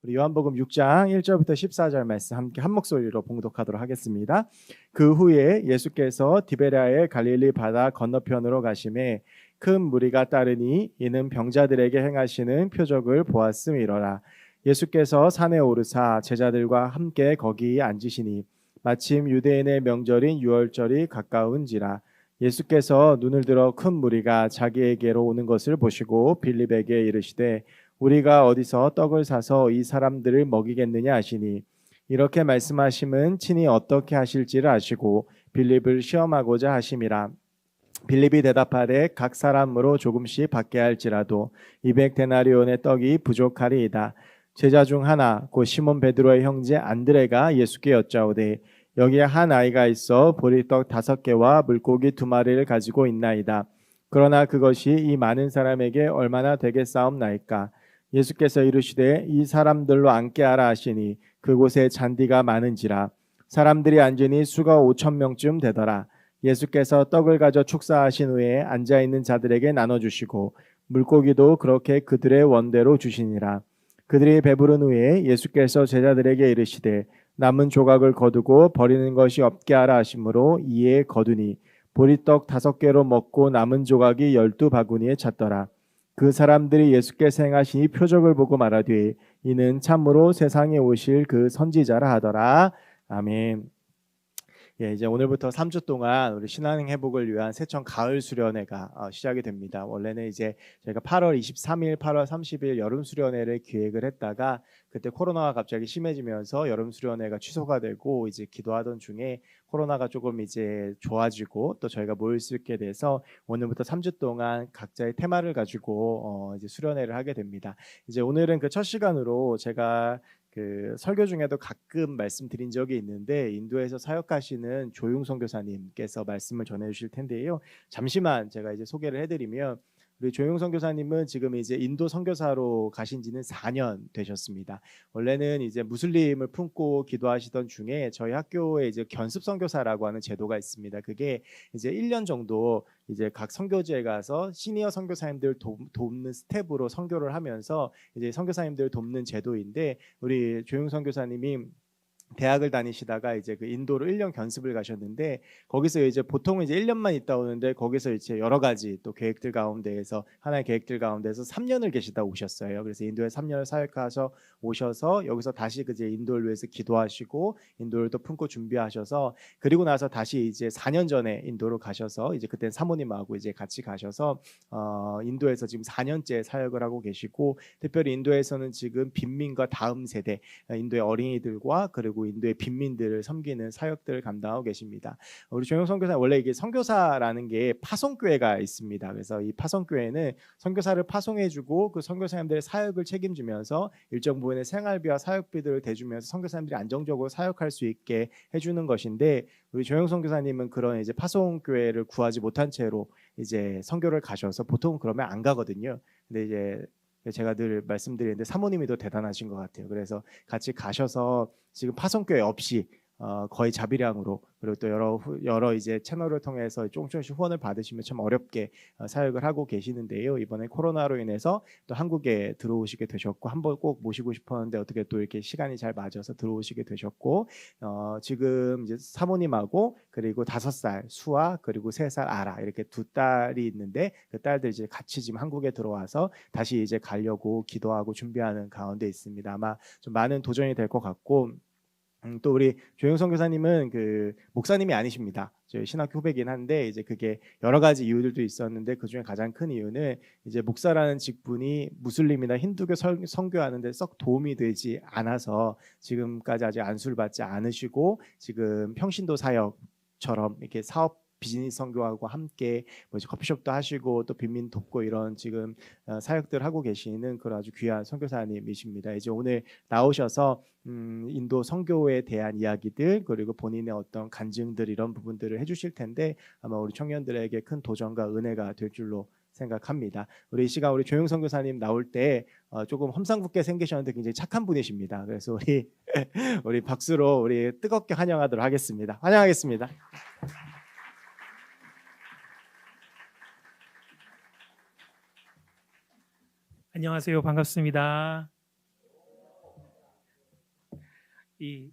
우리 요한복음 6장 1절부터 14절 말씀 함께 한 목소리로 봉독하도록 하겠습니다. 그 후에 예수께서 디베랴의 갈릴리 바다 건너편으로 가심에 큰 무리가 따르니 이는 병자들에게 행하시는 표적을 보았음이로라. 예수께서 산에 오르사 제자들과 함께 거기 앉으시니 마침 유대인의 명절인 유월절이 가까운지라. 예수께서 눈을 들어 큰 무리가 자기에게로 오는 것을 보시고 빌립에게 이르시되 우리가 어디서 떡을 사서 이 사람들을 먹이겠느냐 하시니 이렇게 말씀하심은 친히 어떻게 하실지를 아시고 빌립을 시험하고자 하심이라. 빌립이 대답하되 각 사람으로 조금씩 받게 할지라도 200데나리온의 떡이 부족하리이다. 제자 중 하나 곧 시몬 베드로의 형제 안드레가 예수께 여짜오되 여기에 한 아이가 있어 보리떡 5개와 물고기 2마리를 가지고 있나이다. 그러나 그것이 이 많은 사람에게 얼마나 되겠사옵나이까. 예수께서 이르시되 이 사람들로 앉게 하라 하시니 그곳에 잔디가 많은지라. 사람들이 앉으니 수가 5,000명쯤 되더라. 예수께서 떡을 가져 축사하신 후에 앉아있는 자들에게 나눠주시고 물고기도 그렇게 그들의 원대로 주시니라. 그들이 배부른 후에 예수께서 제자들에게 이르시되 남은 조각을 거두고 버리는 것이 없게 하라 하심으로 이에 거두니 보리떡 5개로 먹고 남은 조각이 12바구니에 찼더라. 그 사람들이 예수께서 행하신 이 표적을 보고 말하되 이는 참으로 세상에 오실 그 선지자라 하더라. 아멘. 예, 이제 오늘부터 3주 동안 우리 신앙 회복을 위한 세천 가을 수련회가 시작이 됩니다. 원래는 이제 저희가 8월 23일, 8월 30일 여름 수련회를 기획을 했다가 그때 코로나가 갑자기 심해지면서 여름 수련회가 취소가 되고 이제 기도하던 중에 코로나가 조금 이제 좋아지고 또 저희가 모일 수 있게 돼서 오늘부터 3주 동안 각자의 테마를 가지고 이제 수련회를 하게 됩니다. 이제 오늘은 그 첫 시간으로 제가 그 설교 중에도 가끔 말씀드린 적이 있는데 인도에서 사역하시는 조용 선교사님께서 말씀을 전해 주실 텐데요. 잠시만 제가 이제 소개를 해드리면 우리 조용 선교사님은 지금 이제 인도 선교사로 가신 지는 4년 되셨습니다. 원래는 이제 무슬림을 품고 기도하시던 중에 저희 학교에 이제 견습 선교사라고 하는 제도가 있습니다. 그게 이제 1년 정도 이제 각 선교지에 가서 시니어 선교사님들 돕는 스텝으로 선교를 하면서 이제 선교사님들 돕는 제도인데 우리 조용 선교사님이 대학을 다니시다가 이제 그 인도로 1년 견습을 가셨는데 거기서 이제 보통은 이제 1년만 있다 오는데 거기서 이제 여러 가지 또 계획들 가운데에서 하나의 계획들 가운데서 3년을 계시다 오셨어요. 그래서 인도에 3년을 사역하셔 오셔서 여기서 다시 이제 인도를 위해서 기도하시고 인도를 또 품고 준비하셔서 그리고 나서 다시 이제 4년 전에 인도로 가셔서 이제 그때 사모님하고 이제 같이 가셔서 인도에서 지금 4년째 사역을 하고 계시고 특별히 인도에서는 지금 빈민과 다음 세대 인도의 어린이들과 그리고 인도의 빈민들을 섬기는 사역들을 감당하고 계십니다. 우리 조영 선교사 원래 이게 선교사라는 게 파송교회가 있습니다. 그래서 이 파송교회는 선교사를 파송해주고 그 선교사님들의 사역을 책임지면서 일정 부분의 생활비와 사역비들을 대주면서 선교사님들이 안정적으로 사역할 수 있게 해주는 것인데 우리 조영 선교사님은 그런 이제 파송교회를 구하지 못한 채로 이제 선교를 가셔서 보통 그러면 안 가거든요. 근데 이제 제가 늘 말씀드리는데 사모님이 더 대단하신 것 같아요. 그래서 같이 가셔서 지금 파송교회 없이 거의 자비량으로 그리고 또 여러 이제 채널을 통해서 조금씩 후원을 받으시면 참 어렵게 사역을 하고 계시는데요. 이번에 코로나로 인해서 또 한국에 들어오시게 되셨고 한번 꼭 모시고 싶었는데 어떻게 또 이렇게 시간이 잘 맞아서 들어오시게 되셨고 지금 이제 사모님하고 그리고 5살 수아 그리고 3살 아라 이렇게 2딸이 있는데 그 딸들 이제 같이 지금 한국에 들어와서 다시 이제 가려고 기도하고 준비하는 가운데 있습니다. 아마 좀 많은 도전이 될 것 같고 또 우리 조영 선교사님은 그 목사님이 아니십니다. 저희 신학교 후배긴 한데 이제 그게 여러 가지 이유들도 있었는데 그 중에 가장 큰 이유는 이제 목사라는 직분이 무슬림이나 힌두교 선교하는데 썩 도움이 되지 않아서 지금까지 아직 안수를 받지 않으시고 지금 평신도 사역처럼 이렇게 사업 비즈니스 선교하고 함께 뭐 이제 커피숍도 하시고 또 빈민 돕고 이런 지금 사역들 하고 계시는 그런 아주 귀한 선교사님이십니다. 이제 오늘 나오셔서 인도 선교에 대한 이야기들 그리고 본인의 어떤 간증들 이런 부분들을 해주실 텐데 아마 우리 청년들에게 큰 도전과 은혜가 될 줄로 생각합니다. 우리 이 시간 우리 조용 선교사님 나올 때 조금 험상궂게 생기셨는데 굉장히 착한 분이십니다. 그래서 우리 우리 박수로 우리 뜨겁게 환영하도록 하겠습니다. 환영하겠습니다. 안녕하세요. 반갑습니다. 이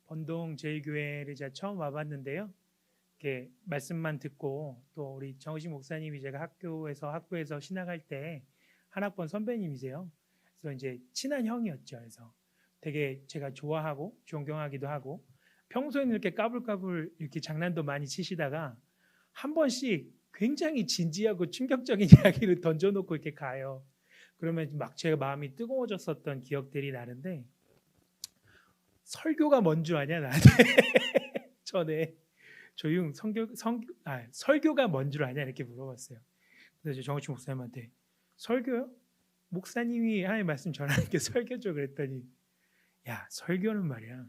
번동 제1교회를 제가 처음 와봤는데요. 이렇게 말씀만 듣고 또 우리 정우식 목사님이 제가 학교에서 신학할 때 한 학번 선배님이세요. 그래서 이제 친한 형이었죠. 그래서 되게 제가 좋아하고 존경하기도 하고 평소에는 이렇게 까불까불 이렇게 장난도 많이 치시다가 한 번씩 굉장히 진지하고 충격적인 이야기를 던져놓고 이렇게 가요. 그러면 막 제가 마음이 뜨거워졌었던 기억들이 나는데 설교가 뭔 줄 아냐 나한테 전에 설교가 뭔 줄 아냐 이렇게 물어봤어요. 그래서 정우치 목사님한테 설교요? 목사님이 하나님 말씀 전하는 게 설교죠 그랬더니 야 설교는 말이야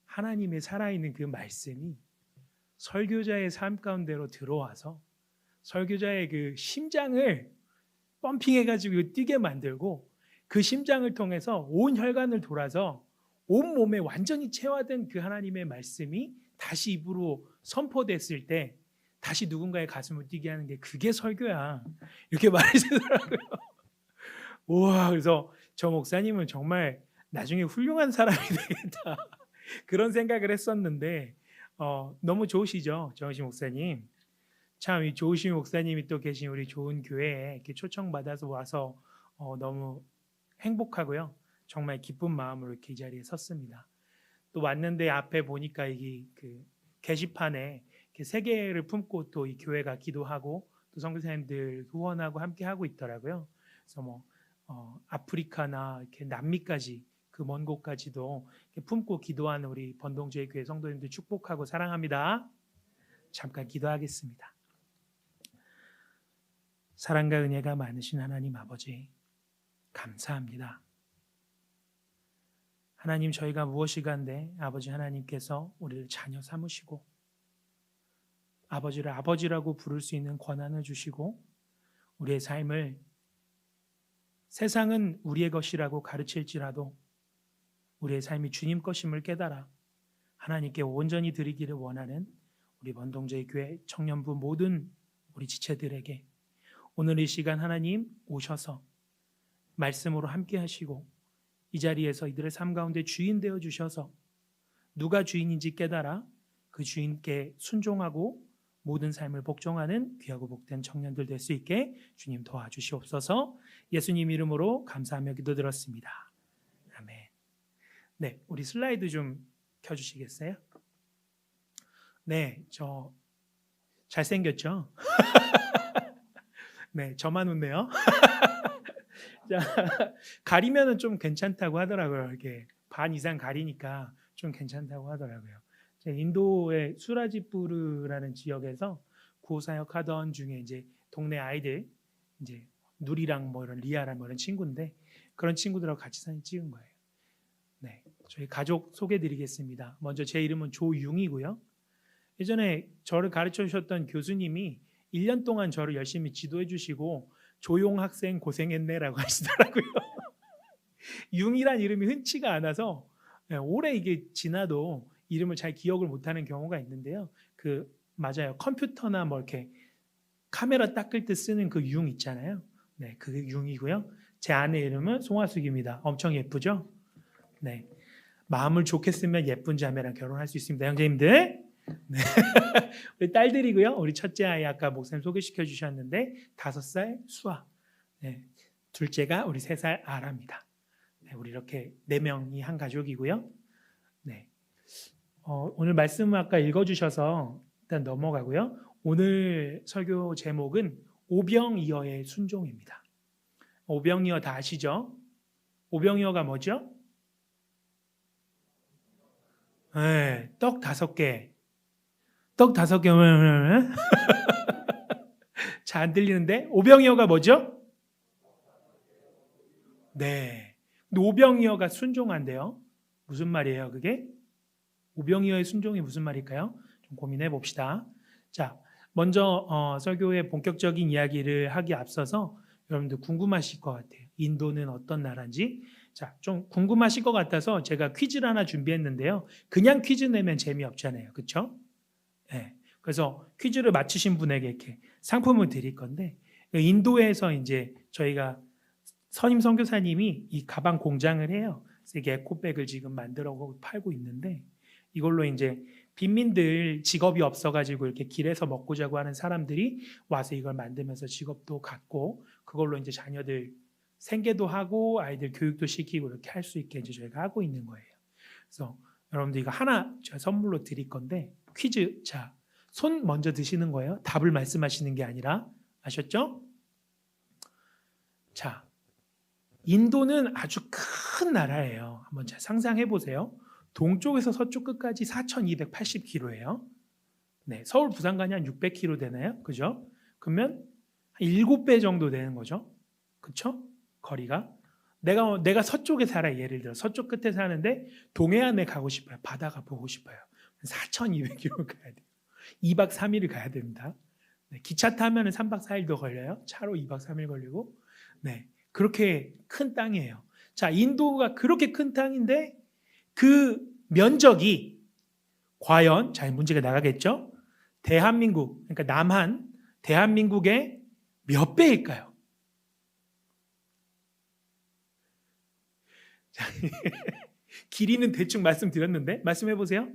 하나님의 살아있는 그 말씀이 설교자의 삶 가운데로 들어와서 설교자의 그 심장을 펌핑해가지고 뛰게 만들고 그 심장을 통해서 온 혈관을 돌아서 온 몸에 완전히 체화된 그 하나님의 말씀이 다시 입으로 선포됐을 때 다시 누군가의 가슴을 뛰게 하는 게 그게 설교야 이렇게 말하시더라고요. 우와 그래서 저 목사님은 정말 나중에 훌륭한 사람이 되겠다 그런 생각을 했었는데 너무 좋으시죠 정우식 목사님. 참 이 좋으신 목사님이 또 계신 우리 좋은 교회에 이렇게 초청받아서 와서 너무 행복하고요. 정말 기쁜 마음으로 이렇게 이 자리에 섰습니다. 또 왔는데 앞에 보니까 이게 그 게시판에 이렇게 세계를 품고 또 이 교회가 기도하고 또 선교사님들 후원하고 함께 하고 있더라고요. 그래서 뭐 아프리카나 이렇게 남미까지 그 먼 곳까지도 이렇게 품고 기도하는 우리 번동제일 교회 성도님들 축복하고 사랑합니다. 잠깐 기도하겠습니다. 사랑과 은혜가 많으신 하나님 아버지 감사합니다. 하나님 저희가 무엇이간데 아버지 하나님께서 우리를 자녀 삼으시고 아버지를 아버지라고 부를 수 있는 권한을 주시고 우리의 삶을 세상은 우리의 것이라고 가르칠지라도 우리의 삶이 주님 것임을 깨달아 하나님께 온전히 드리기를 원하는 우리 번동제일 교회 청년부 모든 우리 지체들에게 오늘 이 시간 하나님 오셔서 말씀으로 함께 하시고 이 자리에서 이들의 삶 가운데 주인 되어 주셔서 누가 주인인지 깨달아 그 주인께 순종하고 모든 삶을 복종하는 귀하고 복된 청년들 될 수 있게 주님 도와주시옵소서. 예수님 이름으로 감사하며 기도드렸습니다. 아멘. 네, 우리 슬라이드 좀 켜주시겠어요? 네, 저 잘생겼죠? 네, 저만 웃네요. 자, 가리면은 좀 괜찮다고 하더라고요. 이렇게 반 이상 가리니까 좀 괜찮다고 하더라고요. 인도의 수라지푸르라는 지역에서 구호사역 하던 중에 이제 동네 아이들 이제 누리랑 뭐 이런 리아랑 뭐 이런 친구인데 그런 친구들하고 같이 사진 찍은 거예요. 네, 저희 가족 소개드리겠습니다. 먼저 제 이름은 조융이고요. 예전에 저를 가르쳐 주셨던 교수님이 1년 동안 저를 열심히 지도해 주시고 조용 학생 고생했네라고 하시더라고요. 융이란 이름이 흔치가 않아서 오래 이게 지나도 이름을 잘 기억을 못하는 경우가 있는데요. 그 맞아요. 컴퓨터나 뭐 이렇게 카메라 닦을 때 쓰는 그 융 있잖아요. 네, 그게 융이고요. 제 아내 이름은 송화숙입니다. 엄청 예쁘죠? 네, 마음을 좋게 쓰면 예쁜 자매랑 결혼할 수 있습니다, 형제님들. 네. 우리 딸들이고요. 우리 첫째 아이 아까 목사님 소개시켜 주셨는데 5살 수아, 네. 둘째가 우리 3살 아라입니다. 네, 우리 이렇게 4명이 한 가족이고요. 네. 오늘 말씀을 아까 읽어주셔서 일단 넘어가고요. 오늘 설교 제목은 오병이어의 순종입니다. 오병이어 다 아시죠? 오병이어가 뭐죠? 네, 떡 5개. 떡 5개. 잘 안 들리는데 오병이어가 뭐죠? 네. 근데 오병이어가 순종한대요. 무슨 말이에요, 그게? 오병이어의 순종이 무슨 말일까요? 좀 고민해 봅시다. 자, 먼저 설교의 본격적인 이야기를 하기 앞서서 여러분들 궁금하실 것 같아요. 인도는 어떤 나라인지. 자, 좀 궁금하실 것 같아서 제가 퀴즈를 하나 준비했는데요. 그냥 퀴즈 내면 재미없잖아요. 그렇죠? 네. 그래서 퀴즈를 맞추신 분에게 이렇게 상품을 드릴 건데 인도에서 이제 저희가 선임 선교사님이 이 가방 공장을 해요. 그래서 이게 에코백을 지금 만들어 팔고 있는데 이걸로 이제 빈민들 직업이 없어가지고 이렇게 길에서 먹고 자고 하는 사람들이 와서 이걸 만들면서 직업도 갖고 그걸로 이제 자녀들 생계도 하고 아이들 교육도 시키고 이렇게 할 수 있게 이제 저희가 하고 있는 거예요. 그래서 여러분들 이거 하나 제가 선물로 드릴 건데 퀴즈. 자, 손 먼저 드시는 거예요. 답을 말씀하시는 게 아니라. 아셨죠? 자, 인도는 아주 큰 나라예요. 한번 잘 상상해 보세요. 동쪽에서 서쪽 끝까지 4,280km예요. 네, 서울 부산 가니 한 600km 되나요? 그죠? 그러면 한 7배 정도 되는 거죠. 그렇죠? 거리가. 내가 서쪽에 살아요. 예를 들어 서쪽 끝에 사는데 동해안에 가고 싶어요. 바다가 보고 싶어요. 4,200km 가야 돼요. 2박 3일을 가야 됩니다. 네, 기차 타면 3박 4일도 걸려요. 차로 2박 3일 걸리고. 네, 그렇게 큰 땅이에요. 자, 인도가 그렇게 큰 땅인데 그 면적이 과연, 자, 문제가 나가겠죠? 대한민국, 그러니까 남한, 대한민국의 몇 배일까요? 자, 길이는 대충 말씀드렸는데 말씀해 보세요.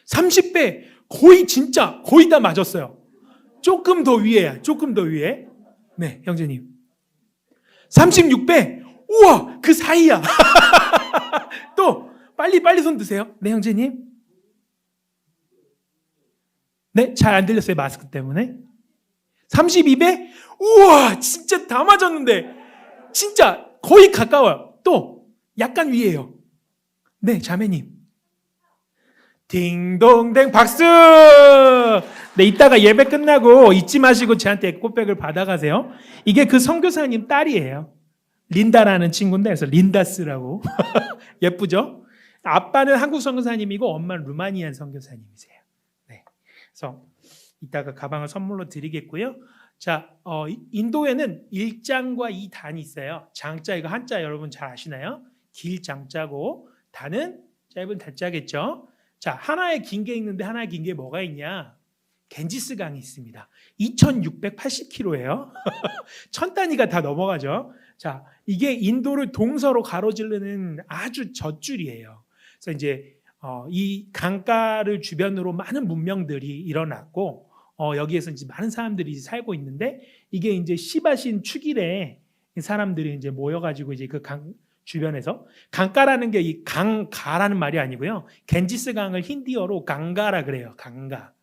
30배, 거의 진짜 거의 다 맞았어요. 조금 더 위에야, 조금 더 위에. 네, 형제님. 36배, 우와, 그 사이야. 또 빨리 손 드세요. 네, 형제님. 네, 잘 안 들렸어요, 마스크 때문에. 32배, 우와, 진짜 다 맞았는데, 진짜 거의 가까워요. 또 약간 위에요. 네, 자매님. 딩동댕 박수! 네, 이따가 예배 끝나고 잊지 마시고 저한테 에코백을 받아가세요. 이게 그 선교사님 딸이에요. 린다라는 친구인데 그래서 린다스라고. 예쁘죠? 아빠는 한국 선교사님이고 엄마는 루마니안 선교사님이세요. 네, 그래서 이따가 가방을 선물로 드리겠고요. 자, 인도에는 1장과 2단이 있어요. 장자, 이거 한자 여러분 잘 아시나요? 길 장자고 단은 짧은 단자겠죠. 자, 하나의 긴 게 있는데 하나의 긴 게 뭐가 있냐? 겐지스 강이 있습니다. 2,680km예요. 1000단위가 다 넘어가죠. 자, 이게 인도를 동서로 가로지르는 아주 젖줄이에요. 그래서 이제 이 강가를 주변으로 많은 문명들이 일어났고 여기에서 이제 많은 사람들이 살고 있는데 이게 이제 시바신 축일에 사람들이 이제 모여가지고 이제 그 강 주변에서 강가라는 게 이 강가라는 말이 아니고요. 겐지스 강을 힌디어로 강가라 그래요. 강가.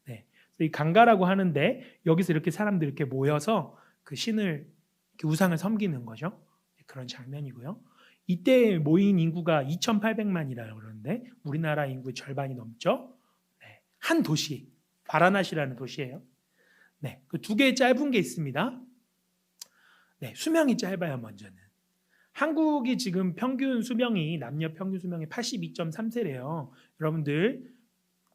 네, 이 강가라고 하는데 여기서 이렇게 사람들이 이렇게 모여서 그 신을 이렇게 우상을 섬기는 거죠. 그런 장면이고요. 이때 모인 인구가 2,800만이라고 그러는데 우리나라 인구의 절반이 넘죠. 네, 한 도시, 바라나시라는 도시예요. 네, 그 두 개의 짧은 게 있습니다. 네, 수명이 짧아요. 먼저는 한국이 지금 평균 수명이 남녀 평균 수명이 82.3세래요. 여러분들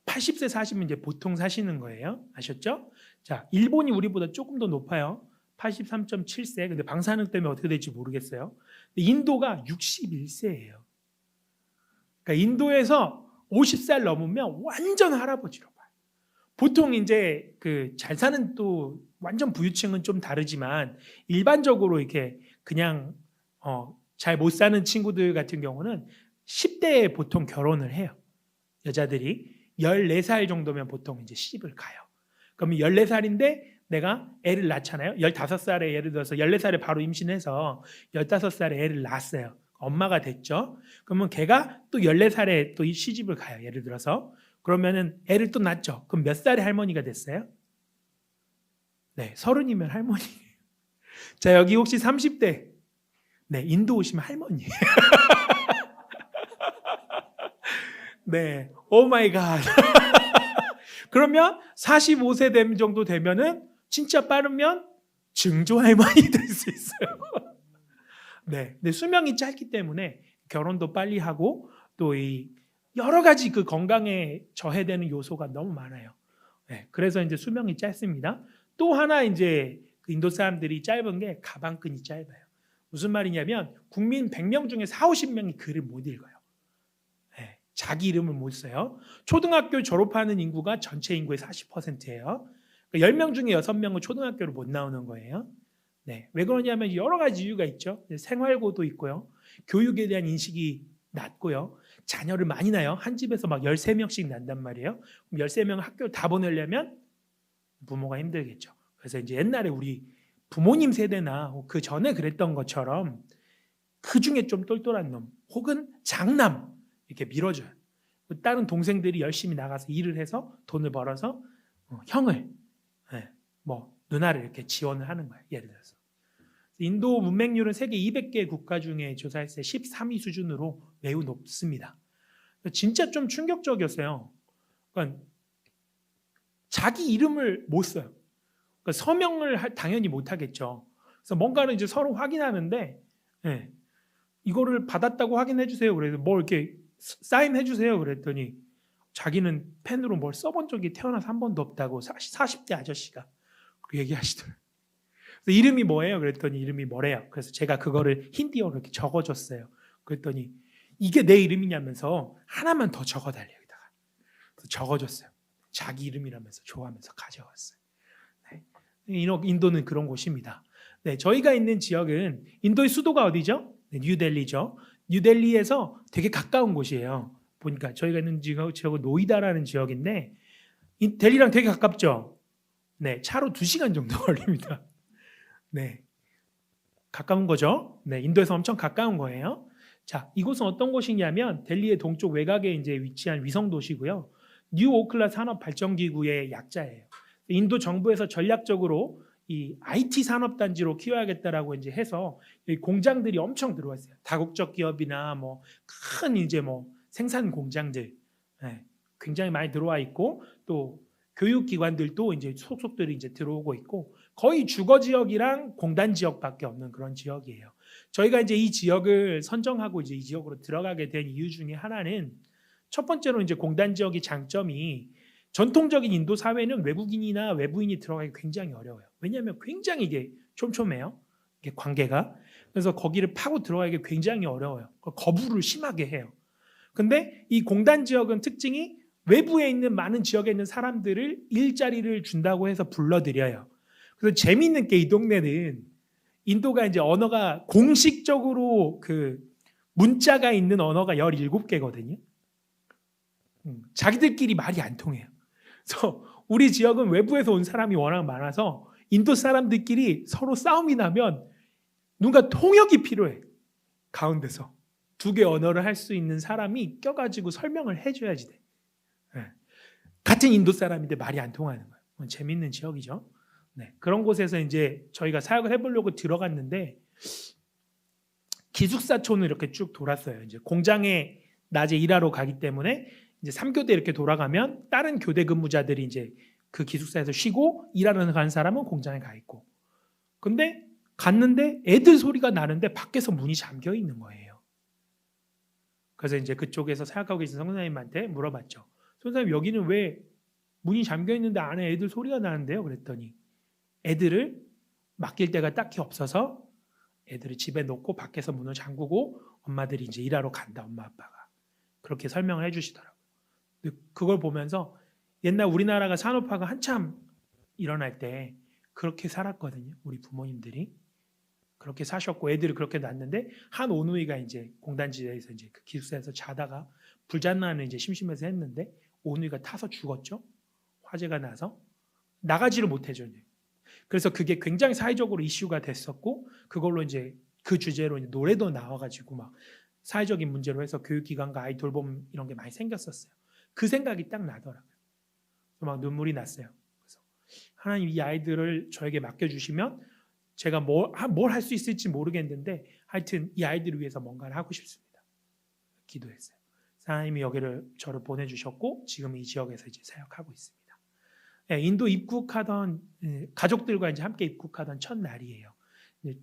80세 사시면 이제 보통 사시는 거예요. 아셨죠? 자, 일본이 우리보다 조금 더 높아요. 83.7세. 근데 방사능 때문에 어떻게 될지 모르겠어요. 인도가 61세예요. 그러니까 인도에서 50살 넘으면 완전 할아버지로 봐요. 보통 이제 그 잘 사는 또 완전 부유층은 좀 다르지만 일반적으로 이렇게 그냥 잘 못 사는 친구들 같은 경우는 10대에 보통 결혼을 해요. 여자들이 14살 정도면 보통 이제 시집을 가요. 그러면 14살인데 내가 애를 낳잖아요. 15살에 예를 들어서 14살에 바로 임신해서 15살에 애를 낳았어요. 엄마가 됐죠. 그러면 걔가 또 14살에 또 시집을 가요. 예를 들어서. 그러면은 애를 또 낳죠. 그럼 몇 살에 할머니가 됐어요? 네, 30이면 할머니예요. 자, 여기 혹시 30대. 네, 인도 오시면 할머니예요. 네, 오 마이 갓. 그러면 45세 됨 정도 되면은 진짜 빠르면 증조 할머니 될 수 있어요. 네, 근데 수명이 짧기 때문에 결혼도 빨리 하고 또 이 여러 가지 그 건강에 저해되는 요소가 너무 많아요. 네, 그래서 이제 수명이 짧습니다. 또 하나 이제 인도 사람들이 짧은 게 가방끈이 짧아요. 무슨 말이냐면 국민 100명 중에 40~50명이 글을 못 읽어요. 네, 자기 이름을 못 써요. 초등학교 졸업하는 인구가 전체 인구의 40%예요. 그러니까 10명 중에 6명은 초등학교를 못 나오는 거예요. 네, 왜 그러냐면 여러 가지 이유가 있죠. 생활고도 있고요. 교육에 대한 인식이 낮고요. 자녀를 많이 낳아요. 한 집에서 막 13명씩 난단 말이에요. 그럼 13명 학교를 다 보내려면 부모가 힘들겠죠. 그래서 이제 옛날에 우리 부모님 세대나 그 전에 그랬던 것처럼 그 중에 좀 똘똘한 놈 혹은 장남 이렇게 밀어줘요. 다른 동생들이 열심히 나가서 일을 해서 돈을 벌어서 형을 뭐 누나를 이렇게 지원을 하는 거예요. 예를 들어서 인도 문맹률은 세계 200개 국가 중에 조사했을 때 13위 수준으로 매우 높습니다. 진짜 좀 충격적이었어요. 그러니까 자기 이름을 못 써요. 그러니까 서명을 당연히 못 하겠죠. 그래서 뭔가를 이제 서로 확인하는데 이거를 받았다고 확인해 주세요. 그래서 뭐 이렇게 사인해 주세요. 그랬더니 자기는 펜으로 뭘 써본 적이 태어나서 한 번도 없다고 40대 아저씨가 그 얘기하시더라고요. 그래서 이름이 뭐예요? 그랬더니 이름이 뭐래요. 그래서 제가 그거를 힌디어로 이렇게 적어줬어요. 그랬더니 이게 내 이름이냐면서 하나만 더 적어달래요. 여기다가. 그래서 적어줬어요. 자기 이름이라면서 좋아하면서 가져왔어요. 네. 인도는 그런 곳입니다. 네, 저희가 있는 지역은 인도의 수도가 어디죠? 네, 뉴델리죠. 뉴델리에서 되게 가까운 곳이에요. 보니까 저희가 있는 지역은 노이다라는 지역인데 델리랑 되게 가깝죠. 네, 차로 2시간 정도 걸립니다. 네, 가까운 거죠. 네, 인도에서 엄청 가까운 거예요. 자, 이곳은 어떤 곳이냐면 델리의 동쪽 외곽에 이제 위치한 위성 도시고요. 뉴 오클라 산업 발전 기구의 약자예요. 인도 정부에서 전략적으로 이 IT 산업 단지로 키워야겠다라고 이제 해서 공장들이 엄청 들어왔어요. 다국적 기업이나 뭐 큰 이제 뭐 생산 공장들 굉장히 많이 들어와 있고 또 교육 기관들도 이제 속속들이 이제 들어오고 있고 거의 주거 지역이랑 공단 지역밖에 없는 그런 지역이에요. 저희가 이제 이 지역을 선정하고 이제 이 지역으로 들어가게 된 이유 중에 하나는 첫 번째로 이제 공단 지역의 장점이 전통적인 인도 사회는 외국인이나 외부인이 들어가기 굉장히 어려워요. 왜냐하면 굉장히 이게 촘촘해요. 이게 관계가. 그래서 거기를 파고 들어가기 굉장히 어려워요. 거부를 심하게 해요. 근데 이 공단 지역은 특징이 외부에 있는 많은 지역에 있는 사람들을 일자리를 준다고 해서 불러들여요. 그래서 재미있는 게 이 동네는 인도가 이제 언어가 공식적으로 그 문자가 있는 언어가 17개거든요. 자기들끼리 말이 안 통해요. 그래서 우리 지역은 외부에서 온 사람이 워낙 많아서 인도 사람들끼리 서로 싸움이 나면 누가 통역이 필요해. 가운데서 2개 언어를 할 수 있는 사람이 껴가지고 설명을 해줘야지 돼. 같은 인도 사람인데 말이 안 통하는 거예요. 재밌는 지역이죠. 네, 그런 곳에서 이제 저희가 사역을 해보려고 들어갔는데 기숙사촌을 이렇게 쭉 돌았어요. 이제 공장에 낮에 일하러 가기 때문에 이제 3교대 이렇게 돌아가면 다른 교대 근무자들이 이제 그 기숙사에서 쉬고 일하러 가는 사람은 공장에 가 있고. 근데 갔는데 애들 소리가 나는데 밖에서 문이 잠겨 있는 거예요. 그래서 이제 그쪽에서 사역하고 계신 성도님한테 물어봤죠. 선생님 여기는 왜 문이 잠겨 있는데 안에 애들 소리가 나는데요? 그랬더니 애들을 맡길 데가 딱히 없어서 애들을 집에 놓고 밖에서 문을 잠그고 엄마들이 이제 일하러 간다. 엄마 아빠가 그렇게 설명을 해주시더라고요. 그걸 보면서 옛날 우리나라가 산업화가 한참 일어날 때 그렇게 살았거든요. 우리 부모님들이 그렇게 사셨고 애들을 그렇게 낳았는데 한 오누이가 이제 공단지대에서 이제 그 기숙사에서 자다가 불장난을 이제 심심해서 했는데 오누이가 타서 죽었죠. 화재가 나서 나가지를 못해줘. 그래서 그게 굉장히 사회적으로 이슈가 됐었고 그걸로 이제 그 주제로 이제 노래도 나와가지고 막 사회적인 문제로 해서 교육기관과 아이 돌봄 이런 게 많이 생겼었어요. 그 생각이 딱 나더라고요. 막 눈물이 났어요. 그래서 하나님 이 아이들을 저에게 맡겨주시면 제가 뭘 할 수 있을지 모르겠는데 하여튼 이 아이들을 위해서 뭔가를 하고 싶습니다. 기도했어요. 하나님이 여기를 저를 보내주셨고 지금 이 지역에서 이제 사역하고 있습니다. 인도 입국하던 가족들과 이제 함께 입국하던 첫 날이에요.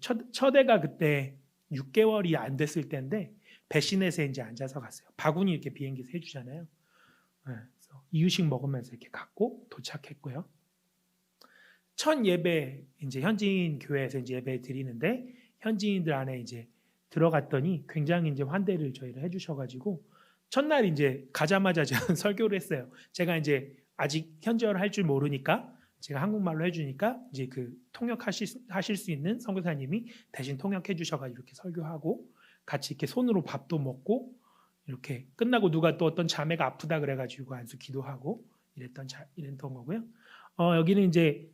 첫 애가 그때 6개월이 안 됐을 때인데 배신에서 이제 앉아서 갔어요. 바구니 이렇게 비행기에서 해주잖아요. 그래서 이유식 먹으면서 이렇게 갔고 도착했고요. 첫 예배 이제 현지인 교회에서 이제 예배 드리는데 현지인들 안에 이제 들어갔더니 굉장히 이제 환대를 저희를 해주셔가지고 첫날 이제 가자마자 제가 설교를 했어요. 제가 이제 아직 현지어를 할 줄 모르니까 제가 한국말로 해주니까 이제 그 통역하실 수 있는 선교사님이 대신 통역해 주셔가지고 이렇게 설교하고 같이 이렇게 손으로 밥도 먹고 이렇게 끝나고 누가 또 어떤 자매가 아프다 그래가지고 안수 기도하고 이랬던 거고요. 여기는 이제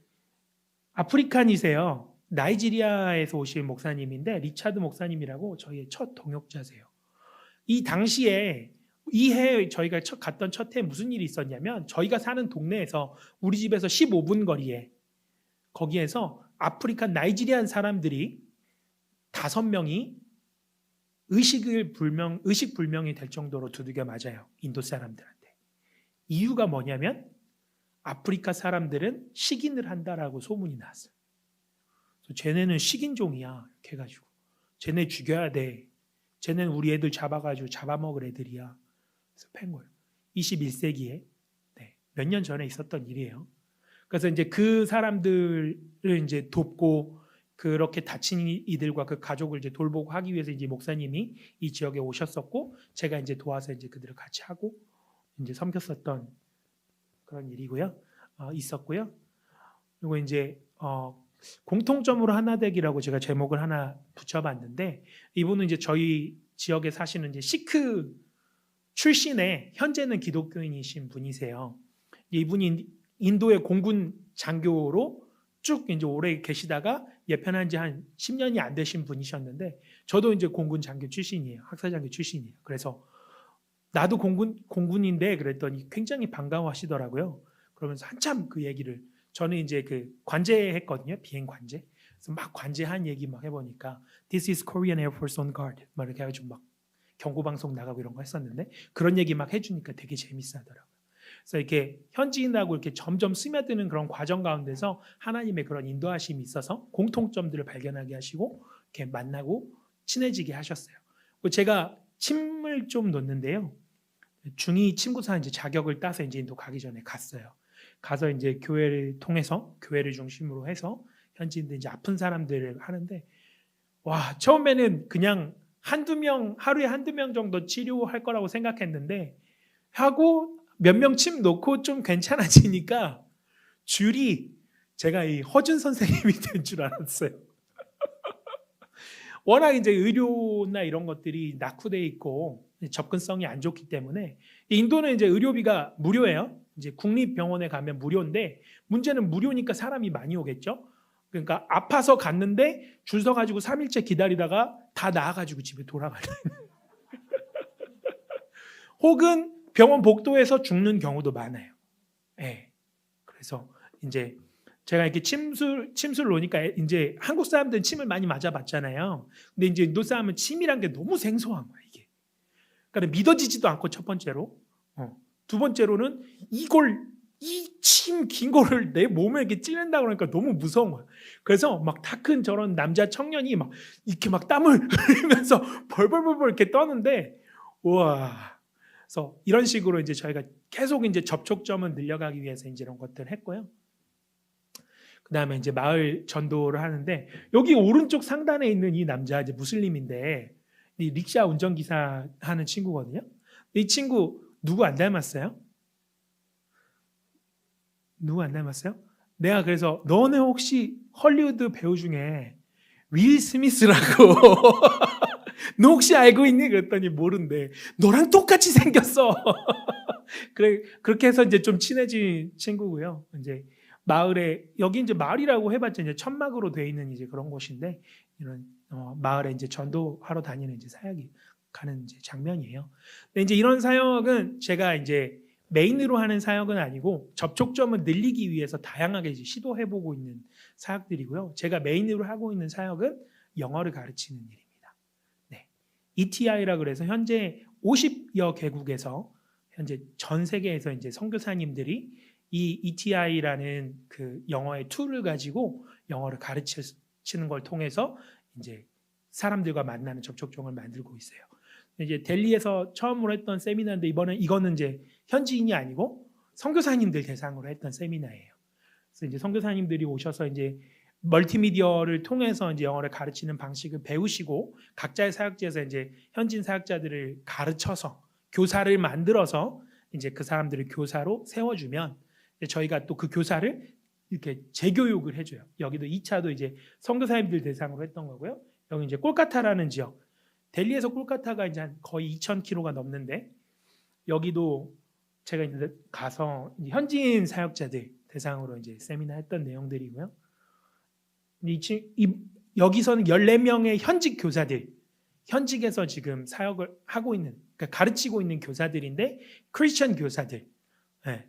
아프리칸이세요. 나이지리아에서 오신 목사님인데 리차드 목사님이라고 저희의 첫 동역자세요. 이 당시에 이 해 저희가 갔던 첫 해 무슨 일이 있었냐면 저희가 사는 동네에서 우리 집에서 15분 거리에 거기에서 아프리칸 나이지리안 사람들이 5명이 의식 불명이 될 정도로 두들겨 맞아요. 인도 사람들한테. 이유가 뭐냐면 아프리카 사람들은 식인을 한다라고 소문이 났어요. 그래서 쟤네는 식인종이야 이렇게 해가지고 쟤네 죽여야 돼. 쟤네는 우리 애들 잡아가지고 잡아먹을 애들이야. 그래서 팬 거예요. 21세기에 몇 년 전에 있었던 일이에요. 그래서 이제 그 사람들을 이제 돕고 그렇게 다친 이들과 그 가족을 이제 돌보고 하기 위해서 이제 목사님이 이 지역에 오셨었고 제가 이제 도와서 이제 그들을 같이 하고 이제 섬겼었던 그런 일이고요. 있었고요. 그리고 이제 공통점으로 하나 되기라고 제가 제목을 하나 붙여봤는데 이분은 이제 저희 지역에 사시는 이제 시크 출신의 현재는 기독교인이신 분이세요. 이분이 인도의 공군 장교로 쭉 이제 오래 계시다가 예편한 지 한 10년이 안 되신 분이셨는데 저도 이제 공군 장교 출신이에요. 학사장교 출신이에요. 그래서 나도 공군인데 그랬더니 굉장히 반가워하시더라고요. 그러면서 한참 그 얘기를 저는 이제 그 관제했거든요. 비행 관제. 그래서 막 관제한 얘기 막 해보니까 This is Korean Air Force on guard. 막 이렇게 해가지고 막 경고 방송 나가고 이런 거 했었는데 그런 얘기 막 해주니까 되게 재밌어하더라고요. 그래서 이렇게 현지인하고 이렇게 점점 스며드는 그런 과정 가운데서 하나님의 그런 인도하심이 있어서 공통점들을 발견하게 하시고 이렇게 만나고 친해지게 하셨어요. 제가 침을 좀 놓는데요. 중2 침구사 이제 자격을 따서 이제 인도 가기 전에 갔어요. 가서 이제 교회를 통해서 교회를 중심으로 해서 현지인들 이제 아픈 사람들을 하는데 와 처음에는 그냥 하루에 한두 명 정도 치료할 거라고 생각했는데 하고 몇 명 침 놓고 좀 괜찮아지니까 줄이 제가 이 허준 선생님이 된 줄 알았어요. 워낙 이제 의료나 이런 것들이 낙후돼 있고 접근성이 안 좋기 때문에 인도는 이제 의료비가 무료예요. 이제 국립병원에 가면 무료인데 문제는 무료니까 사람이 많이 오겠죠. 그러니까 아파서 갔는데 줄 서 가지고 3일째 기다리다가 다 나아가지고 집에 돌아가는. 혹은 병원 복도에서 죽는 경우도 많아요. 네. 그래서 이제 제가 이렇게 침술 놓으니까 이제 한국 사람들은 침을 많이 맞아봤잖아요. 근데 이제 인도 사람은 침이란 게 너무 생소한 거야 이게. 그러니까 믿어지지도 않고 첫 번째로, 두 번째로는 이 침 긴 거를 내 몸에 이렇게 찌른다 그러니까 너무 무서운 거야. 그래서 막 다 큰 저런 남자 청년이 막 이렇게 막 땀을 흘리면서 벌벌벌벌 이렇게 떠는데 우와. 그래서 이런 식으로 이제 저희가 계속 이제 접촉점을 늘려가기 위해서 이제 이런 것들을 했고요. 그 다음에 이제 마을 전도를 하는데 여기 오른쪽 상단에 있는 이 남자 이제 무슬림인데 이 릭샤 운전기사 하는 친구거든요. 이 친구 누구 안 닮았어요? 누구 안 닮았어요? 내가 그래서 너네 혹시 헐리우드 배우 중에 윌 스미스라고 너 혹시 알고 있니? 그랬더니 모른대. 너랑 똑같이 생겼어. 그래 그렇게 해서 이제 좀 친해진 친구고요. 이제 마을에 여기 이제 마을이라고 해봤자 이제 천막으로 돼 있는 이제 그런 곳인데 이런 마을에 이제 전도하러 다니는 이제 사역이 가는 이제 장면이에요. 근데 이제 이런 사역은 제가 이제 메인으로 하는 사역은 아니고 접촉점을 늘리기 위해서 다양하게 이제 시도해보고 있는 사역들이고요. 제가 메인으로 하고 있는 사역은 영어를 가르치는 일입니다. 네. ETI라 그래서 현재 50여 개국에서 현재 전 세계에서 이제 선교사님들이 이 ETI라는 그 영어의 툴을 가지고 영어를 가르치는 걸 통해서 이제 사람들과 만나는 접촉점을 만들고 있어요. 이제 델리에서 처음으로 했던 세미나인데 이거는 이제 현지인이 아니고 선교사님들 대상으로 했던 세미나예요. 그래서 이제 선교사님들이 오셔서 이제 멀티미디어를 통해서 이제 영어를 가르치는 방식을 배우시고 각자의 사역지에서 이제 현지인 사역자들을 가르쳐서 교사를 만들어서 이제 그 사람들을 교사로 세워주면 저희가 또 그 교사를 이렇게 재교육을 해줘요. 여기도 2차도 이제 선교사님들 대상으로 했던 거고요. 여기 이제 콜카타라는 지역, 델리에서 콜카타가 이제 한 거의 2,000km가 넘는데 여기도 제가 이제 가서 이제 현지인 사역자들 대상으로 이제 세미나 했던 내용들이고요. 여기서는 14명의 현직 교사들, 현직에서 지금 사역을 하고 있는, 그러니까 가르치고 있는 교사들인데 크리스천 교사들, 네,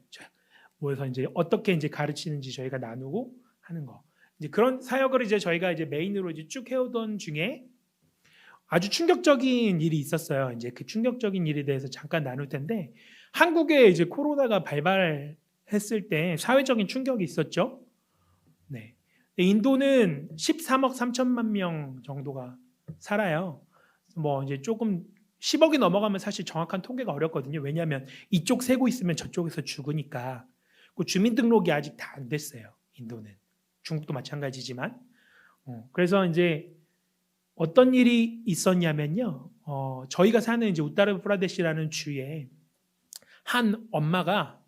모여서 이제 어떻게 이제 가르치는지 저희가 나누고 하는 거. 이제 그런 사역을 이제 저희가 이제 메인으로 이제 쭉 해오던 중에 아주 충격적인 일이 있었어요. 이제 그 충격적인 일에 대해서 잠깐 나눌 텐데, 한국에 이제 코로나가 발발했을 때 사회적인 충격이 있었죠. 네. 인도는 13억 3천만 명 정도가 살아요. 뭐 이제 조금 10억이 넘어가면 사실 정확한 통계가 어렵거든요. 왜냐하면 이쪽 세고 있으면 저쪽에서 죽으니까. 그 주민등록이 아직 다 안 됐어요. 인도는. 중국도 마찬가지지만. 그래서 이제 어떤 일이 있었냐면요. 저희가 사는 이제 우타르프라데시라는 주에 한 엄마가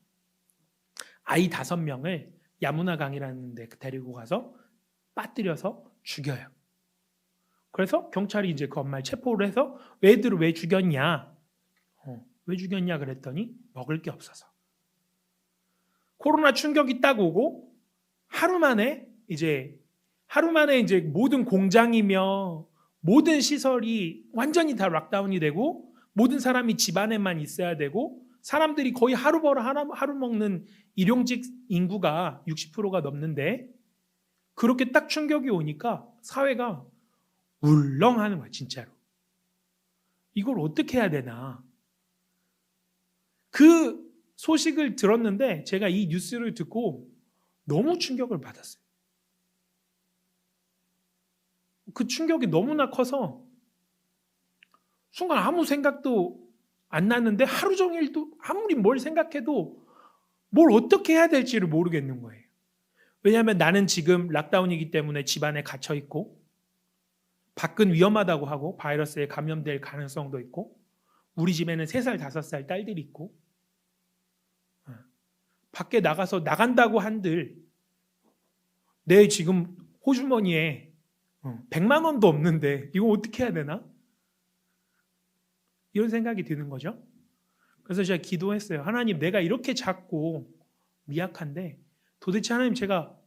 아이 5명을 야무나 강이라는 데 데리고 가서 빠뜨려서 죽여요. 그래서 경찰이 이제 그 엄마를 체포를 해서 애들을 왜 죽였냐? 왜 죽였냐 그랬더니 먹을 게 없어서. 코로나 충격이 딱 오고 하루 만에 이제 모든 공장이며 모든 시설이 완전히 다 락다운이 되고 모든 사람이 집 안에만 있어야 되고 사람들이 거의 하루 벌어 하루 먹는 일용직 인구가 60%가 넘는데 그렇게 딱 충격이 오니까 사회가 울렁하는 거야, 진짜로. 이걸 어떻게 해야 되나? 그 소식을 들었는데 제가 이 뉴스를 듣고 너무 충격을 받았어요. 그 충격이 너무나 커서 순간 아무 생각도 안 났는데 하루 종일도 아무리 뭘 생각해도 뭘 어떻게 해야 될지를 모르겠는 거예요. 왜냐하면 나는 지금 락다운이기 때문에 집 안에 갇혀 있고 밖은 위험하다고 하고 바이러스에 감염될 가능성도 있고 우리 집에는 3살, 5살 딸들이 있고 밖에 나가서 나간다고 한들 내 지금 호주머니에 100만 원도 없는데 이거 어떻게 해야 되나? 이런 생각이 드는 거죠. 그래서 제가 기도했어요. 하나님, 내가 이렇게 작고 미약한데 도대체 하나님 제가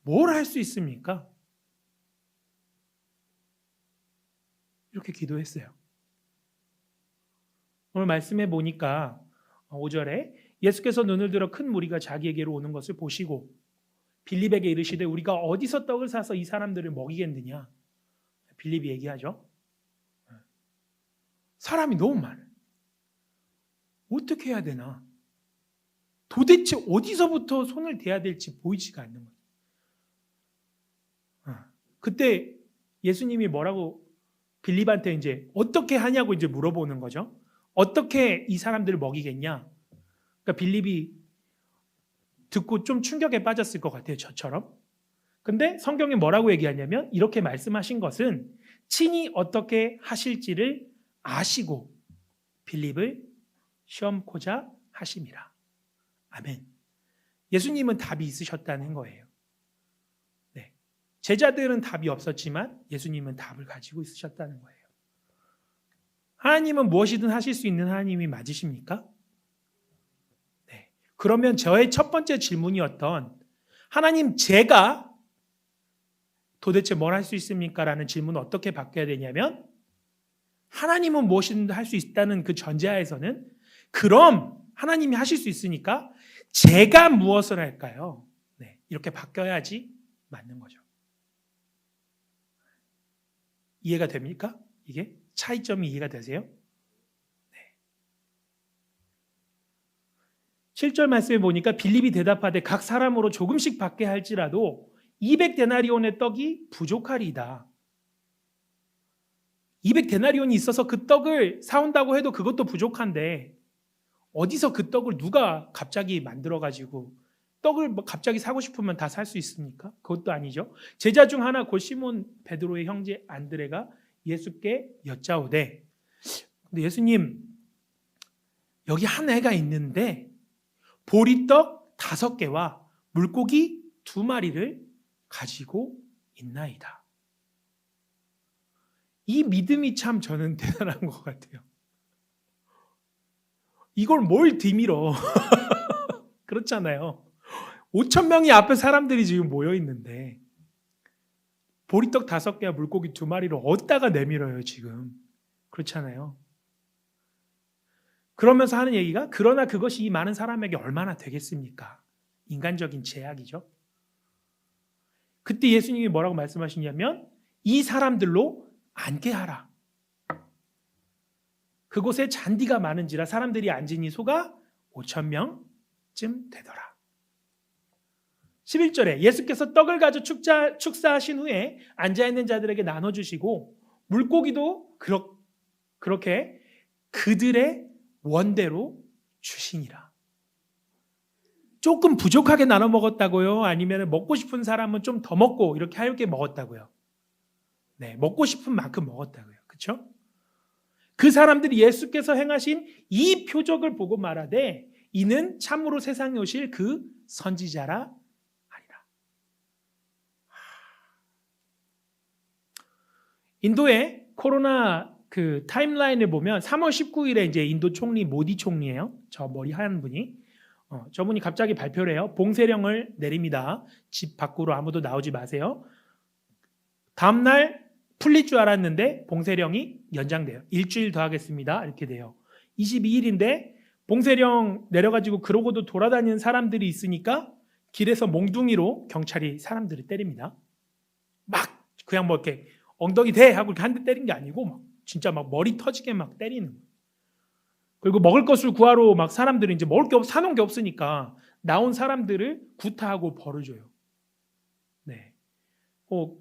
뭘 할 수 있습니까? 이렇게 기도했어요. 오늘 말씀해 보니까 5절에 예수께서 눈을 들어 큰 무리가 자기에게로 오는 것을 보시고 빌립에게 이르시되 우리가 어디서 떡을 사서 이 사람들을 먹이겠느냐? 빌립이 얘기하죠. 사람이 너무 많아요. 어떻게 해야 되나? 도대체 어디서부터 손을 대야 될지 보이지가 않는 거예요. 그때 예수님이 뭐라고 빌립한테 이제 어떻게 하냐고 이제 물어보는 거죠. 어떻게 이 사람들을 먹이겠냐? 그러니까 빌립이 듣고 좀 충격에 빠졌을 것 같아요. 저처럼. 근데 성경이 뭐라고 얘기하냐면 이렇게 말씀하신 것은 친히 어떻게 하실지를 아시고 빌립을 시험코자 하심이라. 아멘. 예수님은 답이 있으셨다는 거예요. 네. 제자들은 답이 없었지만 예수님은 답을 가지고 있으셨다는 거예요. 하나님은 무엇이든 하실 수 있는 하나님이 맞으십니까? 네. 그러면 저의 첫 번째 질문이었던 하나님 제가 도대체 뭘 할 수 있습니까? 라는 질문은 어떻게 바뀌어야 되냐면 하나님은 무엇이든 할 수 있다는 그 전제하에서는 그럼 하나님이 하실 수 있으니까 제가 무엇을 할까요? 네, 이렇게 바뀌어야지 맞는 거죠. 이해가 됩니까? 이게 차이점이 이해가 되세요? 네. 7절 말씀에 보니까 빌립이 대답하되 각 사람으로 조금씩 받게 할지라도 200데나리온의 떡이 부족하리이다. 200데나리온이 있어서 그 떡을 사온다고 해도 그것도 부족한데 어디서 그 떡을 누가 갑자기 만들어가지고 떡을 갑자기 사고 싶으면 다 살 수 있습니까? 그것도 아니죠. 제자 중 하나 곧 시몬 베드로의 형제 안드레가 예수께 여짜오되 근데 예수님 여기 한 애가 있는데 보리떡 5개와 물고기 2마리를 가지고 있나이다. 이 믿음이 참 저는 대단한 것 같아요. 이걸 뭘 뒤밀어. 그렇잖아요. 5천 명이 앞에 사람들이 지금 모여 있는데 보리떡 5개와 물고기 2마리를 어디다가 내밀어요 지금. 그렇잖아요. 그러면서 하는 얘기가 그러나 그것이 이 많은 사람에게 얼마나 되겠습니까? 인간적인 제약이죠. 그때 예수님이 뭐라고 말씀하시냐면 이 사람들로 앉게 하라. 그곳에 잔디가 많은지라 사람들이 앉으니 소가 5천 명쯤 되더라. 11절에 예수께서 떡을 가져 축사하신 후에 앉아있는 자들에게 나눠주시고 물고기도 그렇게 그들의 원대로 주시니라. 조금 부족하게 나눠 먹었다고요? 아니면 먹고 싶은 사람은 좀 더 먹고 이렇게 하얗게 먹었다고요? 네, 먹고 싶은 만큼 먹었다고요. 그렇죠? 그 사람들이 예수께서 행하신 이 표적을 보고 말하되 이는 참으로 세상에 오실 그 선지자라 하리라. 인도의 코로나 그 타임라인을 보면 3월 19일에 이제 인도 총리 모디 총리예요. 저 머리 하얀 분이. 저분이 갑자기 발표를 해요. 봉쇄령을 내립니다. 집 밖으로 아무도 나오지 마세요. 다음날 풀릴 줄 알았는데 봉쇄령이 연장돼요. 일주일 더 하겠습니다. 이렇게 돼요. 22일인데 봉쇄령 내려가지고 그러고도 돌아다니는 사람들이 있으니까 길에서 몽둥이로 경찰이 사람들을 때립니다. 막 그냥 뭐 이렇게 엉덩이 대 하고 한 대 때린 게 아니고 막 진짜 막 머리 터지게 막 때리는 거예요. 그리고 먹을 것을 구하러 막 사람들이 이제 먹을 게 사놓은 게 없으니까 나온 사람들을 구타하고 벌을 줘요. 네.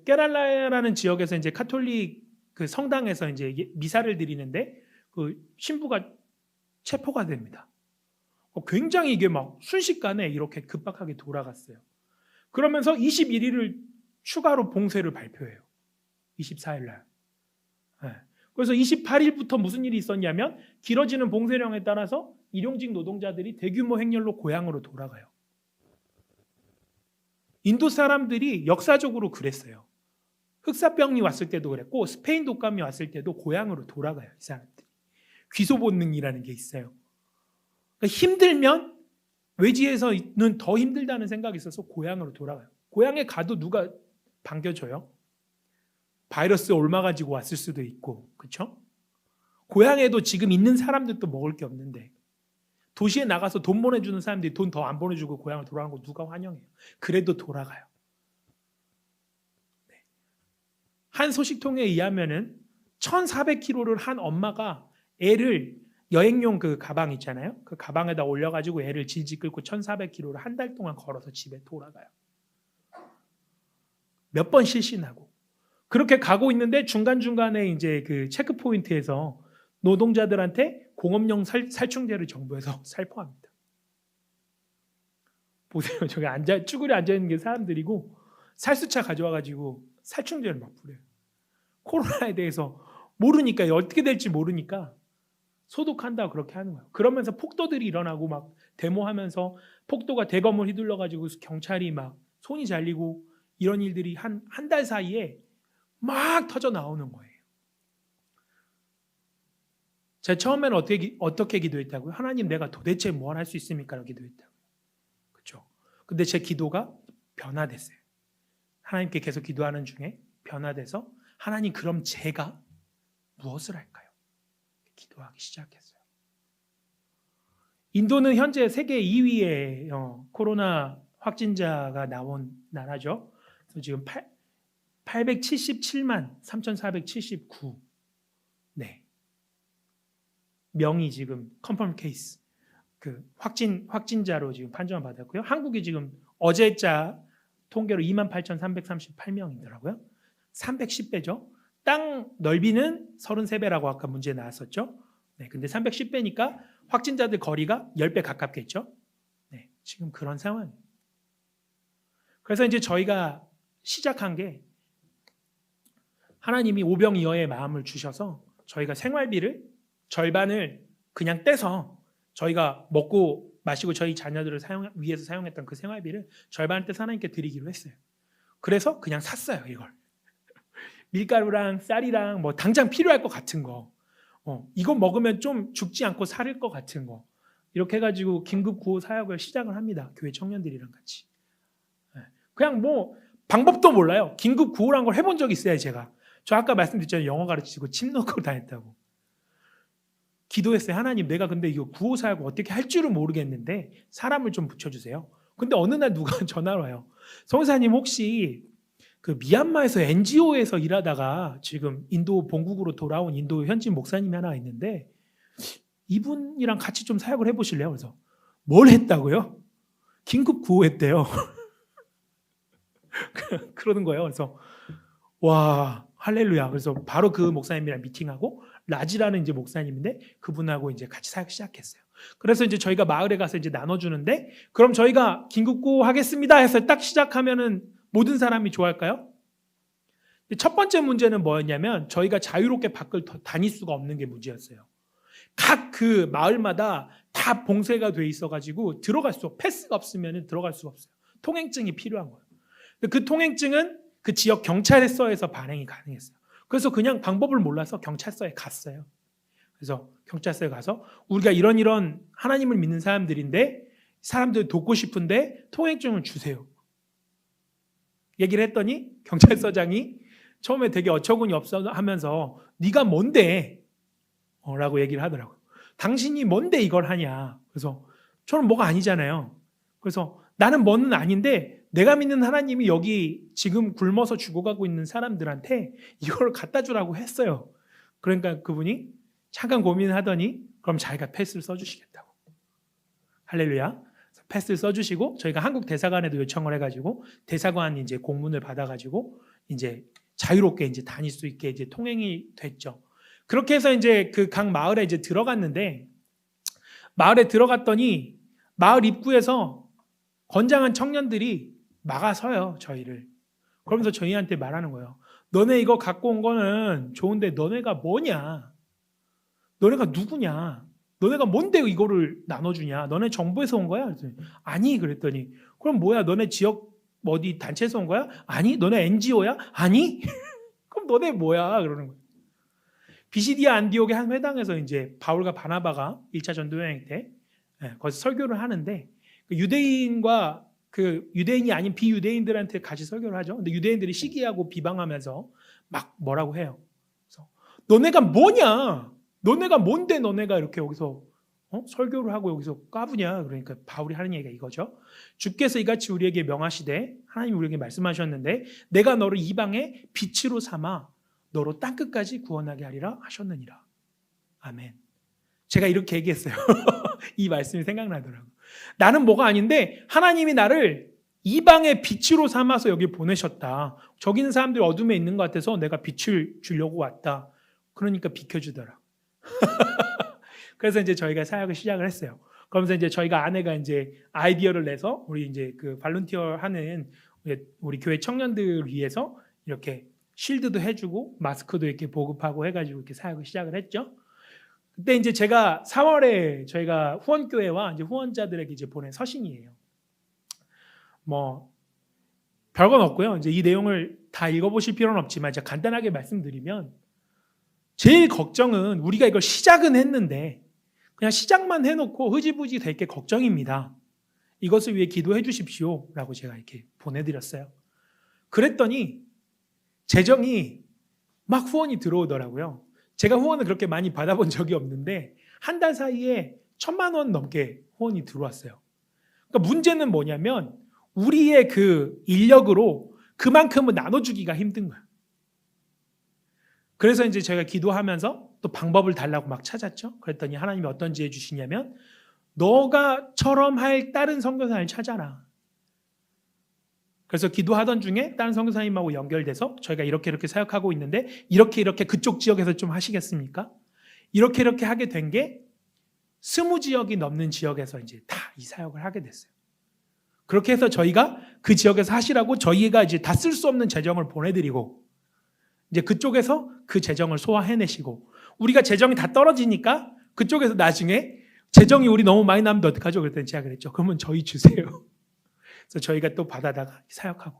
깨랄라라는 지역에서 이제 카톨릭 그 성당에서 이제 미사를 드리는데 그 신부가 체포가 됩니다. 굉장히 이게 막 순식간에 이렇게 급박하게 돌아갔어요. 그러면서 21일을 추가로 봉쇄를 발표해요. 24일 날. 네. 그래서 28일부터 무슨 일이 있었냐면 길어지는 봉쇄령에 따라서 일용직 노동자들이 대규모 행렬로 고향으로 돌아가요. 인도 사람들이 역사적으로 그랬어요. 흑사병이 왔을 때도 그랬고 스페인 독감이 왔을 때도 고향으로 돌아가요. 이 사람들이. 귀소 본능이라는 게 있어요. 그러니까 힘들면 외지에서는 더 힘들다는 생각이 있어서 고향으로 돌아가요. 고향에 가도 누가 반겨줘요? 바이러스 옮아가지고 왔을 수도 있고, 그렇죠? 고향에도 지금 있는 사람들도 먹을 게 없는데 도시에 나가서 돈 보내주는 사람들이 돈 더 안 보내주고 고향을 돌아가는 거 누가 환영해요? 그래도 돌아가요. 네. 한 소식통에 의하면은 1,400km를 한 엄마가 애를 여행용 그 가방 있잖아요. 그 가방에다 올려가지고 애를 질질 끌고 1,400km를 한 달 동안 걸어서 집에 돌아가요. 몇 번 실신하고. 그렇게 가고 있는데 중간중간에 이제 그 체크 포인트에서 노동자들한테 공업용 살충제를 정부에서 살포합니다. 보세요. 저기 쭈그려 앉아있는 게 사람들이고 살수차 가져와가지고 살충제를 막 뿌려요. 코로나에 대해서 모르니까 어떻게 될지 모르니까 소독한다고 그렇게 하는 거예요. 그러면서 폭도들이 일어나고 막 데모하면서 폭도가 대검을 휘둘러가지고 경찰이 막 손이 잘리고 이런 일들이 한 달 사이에 막 터져 나오는 거예요. 제가 처음에는 어떻게 기도했다고요? 하나님 내가 도대체 뭘 할 수 있습니까? 라고 기도했다고요. 그렇죠. 근데 제 기도가 변화됐어요. 하나님께 계속 기도하는 중에 변화돼서 하나님 그럼 제가 무엇을 할까요? 기도하기 시작했어요. 인도는 현재 세계 2위의 코로나 확진자가 나온 나라죠. 그래서 지금 877만 3,479 명이 지금 컨펌 케이스 그 확진자로 지금 판정을 받았고요. 한국이 지금 어제자 통계로 28,338명이더라고요. 310배죠. 땅 넓이는 33배라고 아까 문제에 나왔었죠. 네, 근데 310배니까 확진자들 거리가 10배 가깝겠죠. 네, 지금 그런 상황이에요. 그래서 이제 저희가 시작한 게 하나님이 오병이어의 마음을 주셔서 저희가 생활비를 절반을 그냥 떼서 저희가 먹고 마시고 저희 자녀들을 위해서 사용했던 그 생활비를 절반을 떼서 하나님께 드리기로 했어요. 그래서 그냥 샀어요, 이걸. 밀가루랑 쌀이랑 뭐 당장 필요할 것 같은 거, 이거 먹으면 좀 죽지 않고 살을 것 같은 거, 이렇게 해가지고 긴급 구호 사역을 시작을 합니다. 교회 청년들이랑 같이. 그냥 뭐 방법도 몰라요. 긴급 구호란 걸 해본 적이 있어요. 제가. 저 아까 말씀드렸잖아요. 영어 가르치고 침 넣고 다녔다고. 기도했어요. 하나님, 내가 근데 이거 구호 사역을 어떻게 할 줄은 모르겠는데 사람을 좀 붙여주세요. 근데 어느 날 누가 전화를 와요. 성사님, 혹시 그 미얀마에서 NGO에서 일하다가 지금 인도 본국으로 돌아온 인도 현지 목사님이 하나 있는데 이분이랑 같이 좀 사역을 해보실래요? 그래서 뭘 했다고요? 긴급 구호했대요. 그러는 거예요. 그래서 와, 할렐루야. 그래서 바로 그 목사님이랑 미팅하고 라지라는 이제 목사님인데 그분하고 이제 같이 사역 시작했어요. 그래서 이제 저희가 마을에 가서 이제 나눠주는데, 그럼 저희가 긴급 구호 하겠습니다 해서 딱 시작하면은 모든 사람이 좋아할까요? 첫 번째 문제는 뭐였냐면 저희가 자유롭게 밖을 다닐 수가 없는 게 문제였어요. 각 그 마을마다 다 봉쇄가 돼 있어가지고 패스가 없으면 들어갈 수가 없어요. 통행증이 필요한 거예요. 근데 그 통행증은 그 지역 경찰서에서 발행이 가능했어요. 그래서 그냥 방법을 몰라서 경찰서에 갔어요. 그래서 경찰서에 가서 우리가 이런 하나님을 믿는 사람들인데 사람들 돕고 싶은데 통행증을 주세요. 얘기를 했더니 경찰서장이 처음에 되게 어처구니 없어 하면서 네가 뭔데? 라고 얘기를 하더라고요. 당신이 뭔데 이걸 하냐? 그래서 저는 뭐가 아니잖아요. 그래서 나는 뭐는 아닌데 내가 믿는 하나님이 여기 지금 굶어서 죽어가고 있는 사람들한테 이걸 갖다 주라고 했어요. 그러니까 그분이 잠깐 고민을 하더니 그럼 자기가 패스를 써주시겠다고. 할렐루야. 패스를 써주시고 저희가 한국 대사관에도 요청을 해가지고 대사관 이제 공문을 받아가지고 이제 자유롭게 이제 다닐 수 있게 이제 통행이 됐죠. 그렇게 해서 이제 그 각 마을에 이제 들어갔는데, 마을에 들어갔더니 마을 입구에서 건장한 청년들이 막아서요, 저희를. 그러면서 저희한테 말하는 거예요. 너네 이거 갖고 온 거는 좋은데 너네가 뭐냐? 너네가 누구냐? 너네가 뭔데 이거를 나눠주냐? 너네 정부에서 온 거야? 그랬더니 아니. 그랬더니 그럼 뭐야? 너네 지역 어디 단체에서 온 거야? 아니. 너네 NGO야? 아니. 그럼 너네 뭐야? 그러는 거예요. 비시디아 안디옥의 한 회당에서 이제 바울과 바나바가 1차 전도 여행 때 거기서 설교를 하는데, 유대인과 그 유대인이 아닌 비유대인들한테 같이 설교를 하죠. 근데 유대인들이 시기하고 비방하면서 막 뭐라고 해요. 그래서 너네가 뭐냐? 너네가 뭔데 너네가 이렇게 여기서 설교를 하고 여기서 까부냐? 그러니까 바울이 하는 얘기가 이거죠. 주께서 이같이 우리에게 명하시되, 하나님이 우리에게 말씀하셨는데 내가 너를 이방의 빛으로 삼아 너로 땅끝까지 구원하게 하리라 하셨느니라. 아멘. 제가 이렇게 얘기했어요. 이 말씀이 생각나더라고요. 나는 뭐가 아닌데 하나님이 나를 이방의 빛으로 삼아서 여기 보내셨다. 저기 있는 사람들이 어둠에 있는 것 같아서 내가 빛을 주려고 왔다. 그러니까 비켜주더라. 그래서 이제 저희가 사역을 시작을 했어요. 그러면서 이제 저희가 아내가 이제 아이디어를 내서 우리 이제 그 발런티어 하는 우리 교회 청년들 위해서 이렇게 실드도 해주고 마스크도 이렇게 보급하고 해가지고 이렇게 사역을 시작을 했죠. 그때 이제 제가 4월에 저희가 후원교회와 이제 후원자들에게 이제 보낸 서신이에요. 뭐 별건 없고요. 이제 이 내용을 다 읽어보실 필요는 없지만 제가 간단하게 말씀드리면, 제일 걱정은 우리가 이걸 시작은 했는데 그냥 시작만 해놓고 흐지부지 될 게 걱정입니다. 이것을 위해 기도해 주십시오 라고 제가 이렇게 보내드렸어요. 그랬더니 재정이 막 후원이 들어오더라고요. 제가 후원을 그렇게 많이 받아본 적이 없는데 한 달 사이에 1,000만 원 넘게 후원이 들어왔어요. 그러니까 문제는 뭐냐면 우리의 그 인력으로 그만큼은 나눠주기가 힘든 거예요. 그래서 이제 저희가 기도하면서 또 방법을 달라고 막 찾았죠. 그랬더니 하나님이 어떤 지혜 주시냐면, 너가처럼 할 다른 선교사를 찾아라. 그래서 기도하던 중에 다른 선교사님하고 연결돼서 저희가 이렇게 사역하고 있는데 이렇게 그쪽 지역에서 좀 하시겠습니까? 이렇게 하게 된 게 20지역이 넘는 지역에서 이제 다 이 사역을 하게 됐어요. 그렇게 해서 저희가 그 지역에서 하시라고 저희가 이제 다 쓸 수 없는 재정을 보내드리고, 이제 그쪽에서 그 재정을 소화해내시고, 우리가 재정이 다 떨어지니까 그쪽에서 나중에 재정이 우리 너무 많이 나면 어떡하죠? 그랬더니 제가 그랬죠. 그러면 저희 주세요. 그래서 저희가 또 받아다가 사역하고,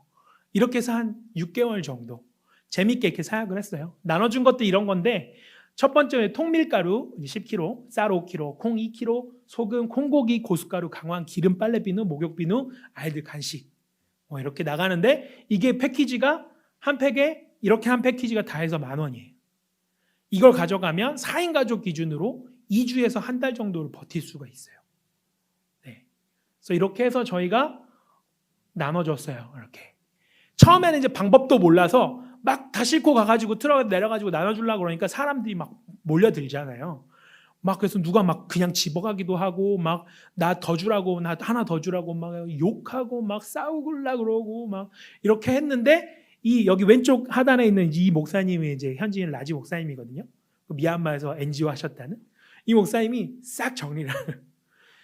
이렇게 해서 한 6개월 정도 재밌게 이렇게 사역을 했어요. 나눠준 것도 이런 건데 첫 번째 통밀가루 10kg, 쌀 5kg, 콩 2kg, 소금, 콩고기, 고춧가루, 강황, 기름, 빨래비누, 목욕비누, 아이들 간식 이렇게 나가는데 이게 패키지가 한 팩에 이렇게 한 패키지가 다 해서 10,000원이에요. 이걸 가져가면 4인 가족 기준으로 2주에서 한 달 정도를 버틸 수가 있어요. 네. 그래서 이렇게 해서 저희가 나눠줬어요. 이렇게. 처음에는 이제 방법도 몰라서 막 다 싣고 가가지고 트럭에 내려가지고 나눠주려고 그러니까 사람들이 막 몰려들잖아요. 막 그래서 누가 막 그냥 집어가기도 하고 막 나 더 주라고 나 하나 더 주라고 막 욕하고 막 싸우려고 그러고 막 이렇게 했는데 이 여기 왼쪽 하단에 있는 이 목사님이 이제 현지인 라지 목사님이거든요. 미얀마에서 NGO 하셨다는 이 목사님이 싹 정리를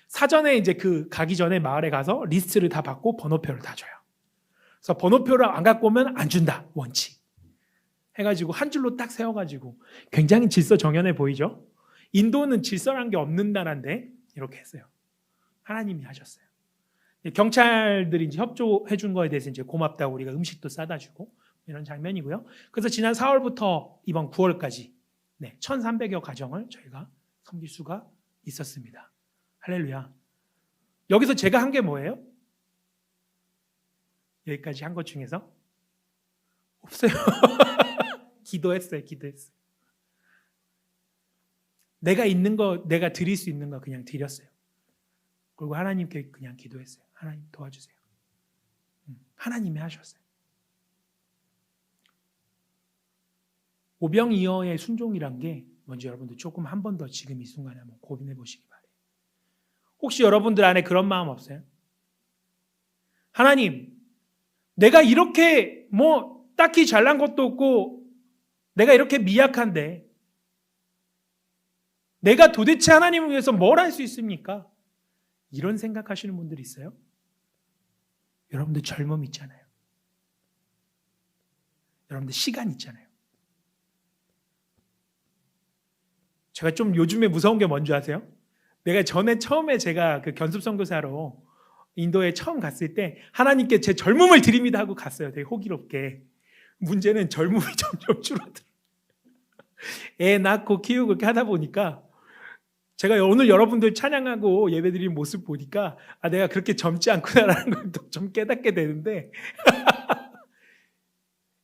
사전에 이제 그 가기 전에 마을에 가서 리스트를 다 받고 번호표를 다 줘요. 그래서 번호표를 안 갖고 오면 안 준다 원칙 해가지고 한 줄로 딱 세워가지고 굉장히 질서 정연해 보이죠. 인도는 질서란 게 없는 나라인데 이렇게 했어요. 하나님이 하셨어요. 경찰들이 이제 협조해 준 거에 대해서 이제 고맙다고 우리가 음식도 싸다 주고 이런 장면이고요. 그래서 지난 4월부터 이번 9월까지 1,300여 가정을 저희가 섬길 수가 있었습니다. 할렐루야. 여기서 제가 한 게 뭐예요? 여기까지 한 것 중에서 없어요. 기도했어요. 내가 있는 거, 내가 드릴 수 있는 거 그냥 드렸어요. 그리고 하나님께 그냥 기도했어요. 하나님 도와주세요. 하나님이 하셨어요. 오병이어의 순종이란 게 먼저 여러분들 조금 한 번 더 지금 이 순간에 한번 고민해 보시기 바래요. 혹시 여러분들 안에 그런 마음 없어요? 하나님, 내가 이렇게 뭐 딱히 잘난 것도 없고 내가 이렇게 미약한데 내가 도대체 하나님을 위해서 뭘 할 수 있습니까? 이런 생각하시는 분들이 있어요? 여러분들 젊음 있잖아요. 여러분들 시간 있잖아요. 제가 좀 요즘에 무서운 게 뭔지 아세요? 내가 처음에 제가 그 견습 선교사로 인도에 처음 갔을 때 하나님께 제 젊음을 드립니다 하고 갔어요. 되게 호기롭게. 문제는 젊음이 점점 줄어들어. 애 낳고 키우고 그렇게 하다 보니까 제가 오늘 여러분들 찬양하고 예배드리는 모습 보니까 내가 그렇게 젊지 않구나라는 걸 좀 깨닫게 되는데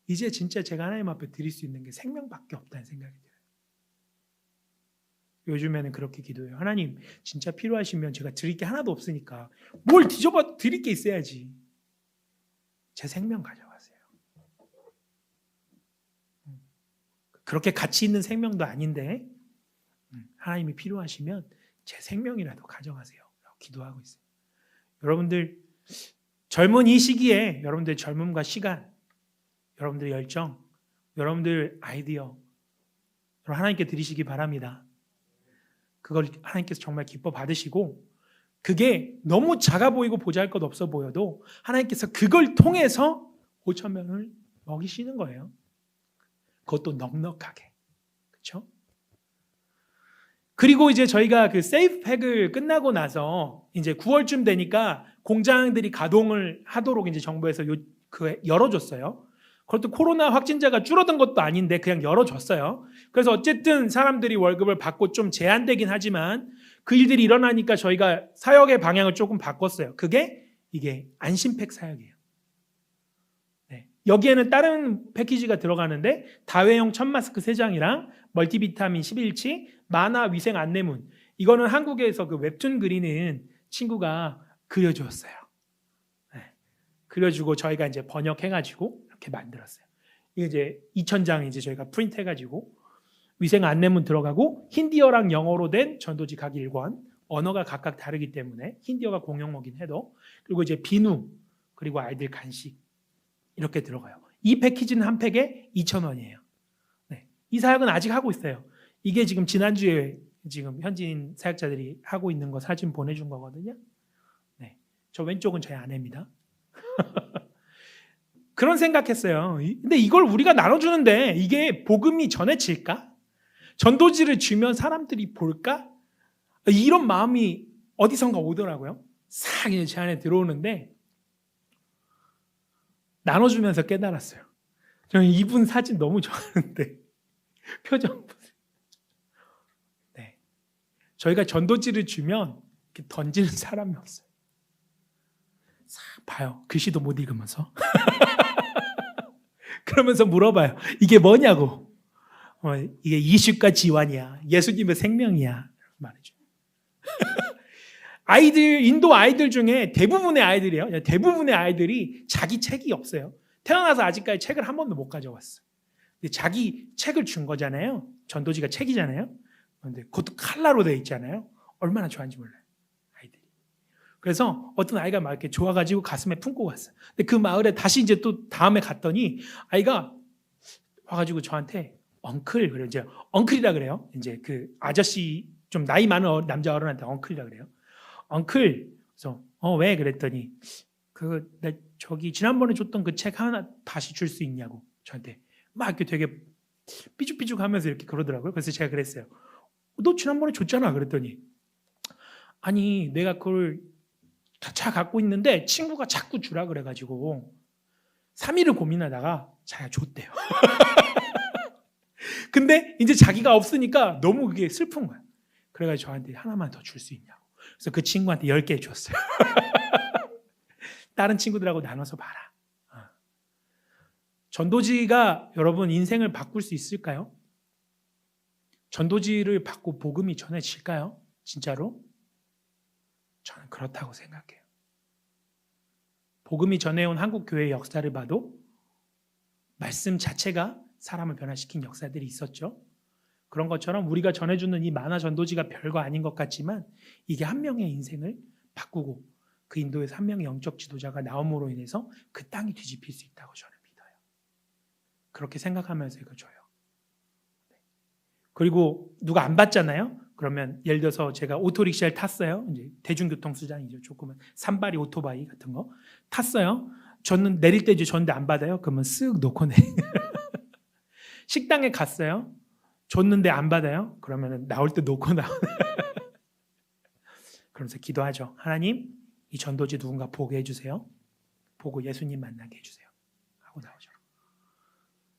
이제 진짜 제가 하나님 앞에 드릴 수 있는 게 생명밖에 없다는 생각이 들어요. 요즘에는 그렇게 기도해요. 하나님 진짜 필요하시면 제가 드릴 게 하나도 없으니까 뭘 뒤져봐 드릴 게 있어야지. 제 생명 가져가세요. 그렇게 가치 있는 생명도 아닌데 하나님이 필요하시면 제 생명이라도 가져가세요. 라고 기도하고 있어요. 여러분들 젊은 이 시기에 여러분들 젊음과 시간, 여러분들 열정, 여러분들 아이디어 하나님께 드리시기 바랍니다. 그걸 하나님께서 정말 기뻐 받으시고 그게 너무 작아 보이고 보잘것 없어 보여도 하나님께서 그걸 통해서 5,000명을 먹이시는 거예요. 그것도 넉넉하게. 그렇죠? 그리고 이제 저희가 그 세이프팩을 끝나고 나서 이제 9월쯤 되니까 공장들이 가동을 하도록 이제 정부에서 열어줬어요. 그것도 코로나 확진자가 줄어든 것도 아닌데 그냥 열어줬어요. 그래서 어쨌든 사람들이 월급을 받고 좀 제한되긴 하지만 그 일들이 일어나니까 저희가 사역의 방향을 조금 바꿨어요. 이게 안심팩 사역이에요. 네. 여기에는 다른 패키지가 들어가는데 다회용 천마스크 3장이랑 멀티비타민 11치, 만화 위생 안내문. 이거는 한국에서 그 웹툰 그리는 친구가 그려주었어요. 네. 그려주고 저희가 이제 번역해가지고 이렇게 만들었어요. 이게 이제 2,000장 이제 저희가 프린트해가지고 위생 안내문 들어가고 힌디어랑 영어로 된 전도지 각 일권, 언어가 각각 다르기 때문에 힌디어가 공용어긴 해도 그리고 이제 비누 그리고 아이들 간식 이렇게 들어가요. 이 패키지는 한 팩에 2,000원이에요. 네. 이 사역은 아직 하고 있어요. 이게 지금 지난주에 지금 현지인 사역자들이 하고 있는 거 사진 보내준 거거든요. 네. 저 왼쪽은 저희 아내입니다. 그런 생각했어요. 근데 이걸 우리가 나눠주는데 이게 복음이 전해질까? 전도지를 주면 사람들이 볼까? 이런 마음이 어디선가 오더라고요. 싹 제 안에 들어오는데 나눠주면서 깨달았어요. 저는 이분 사진 너무 좋아하는데 표정 보세요. 네. 저희가 전도지를 주면 이렇게 던지는 사람이 없어요. 싹 봐요. 글씨도 못 읽으면서. 그러면서 물어봐요. 이게 뭐냐고. 이게 이식과 지환이야. 예수님의 생명이야. 말이죠. 아이들, 인도 아이들 중에 대부분의 아이들이에요. 대부분의 아이들이 자기 책이 없어요. 태어나서 아직까지 책을 한 번도 못 가져왔어. 근데 자기 책을 준 거잖아요. 전도지가 책이잖아요. 그런데 그것도 칼라로 되어 있잖아요. 얼마나 좋아하는지 몰라요. 아이들이. 그래서 어떤 아이가 막 이렇게 좋아가지고 가슴에 품고 갔어요. 근데 그 마을에 다시 이제 또 다음에 갔더니 아이가 와가지고 저한테 엉클, 그래 이제 엉클이라 그래요. 이제 그 아저씨 좀 나이 많은 남자 어른한테 엉클이라 그래요. 엉클. 그래서 왜 그랬더니 나 저기 지난번에 줬던 그 책 하나 다시 줄 수 있냐고 저한테 막 이렇게 되게 삐죽삐죽하면서 이렇게 그러더라고요. 그래서 제가 그랬어요. 너 지난번에 줬잖아. 그랬더니 아니 내가 그걸 다 갖고 있는데 친구가 자꾸 주라 그래가지고 3일을 고민하다가 자기가 줬대요. 근데 이제 자기가 없으니까 너무 그게 슬픈 거야. 그래가지고 저한테 하나만 더 줄 수 있냐고. 그래서 그 친구한테 10개 줬어요. 다른 친구들하고 나눠서 봐라. 전도지가 여러분 인생을 바꿀 수 있을까요? 전도지를 받고 복음이 전해질까요? 진짜로? 저는 그렇다고 생각해요. 복음이 전해온 한국 교회의 역사를 봐도 말씀 자체가 사람을 변화시킨 역사들이 있었죠. 그런 것처럼 우리가 전해주는 이 만화 전도지가 별거 아닌 것 같지만 이게 한 명의 인생을 바꾸고 그 인도에서 한 명의 영적 지도자가 나옴으로 인해서 그 땅이 뒤집힐 수 있다고 저는 믿어요. 그렇게 생각하면서 이거 줘요. 그리고 누가 안 받잖아요. 그러면 예를 들어서 제가 오토릭샤를 탔어요. 이제 대중교통 수단이죠. 조금은 산발이 오토바이 같은 거 탔어요. 저는 내릴 때 이제 줬는데 안 받아요. 그러면 쓱 놓고 내. 식당에 갔어요. 줬는데 안 받아요. 그러면 나올 때 놓고 나오네. 그러면서 기도하죠. 하나님, 이 전도지 누군가 보게 해주세요. 보고 예수님 만나게 해주세요. 하고 나오죠.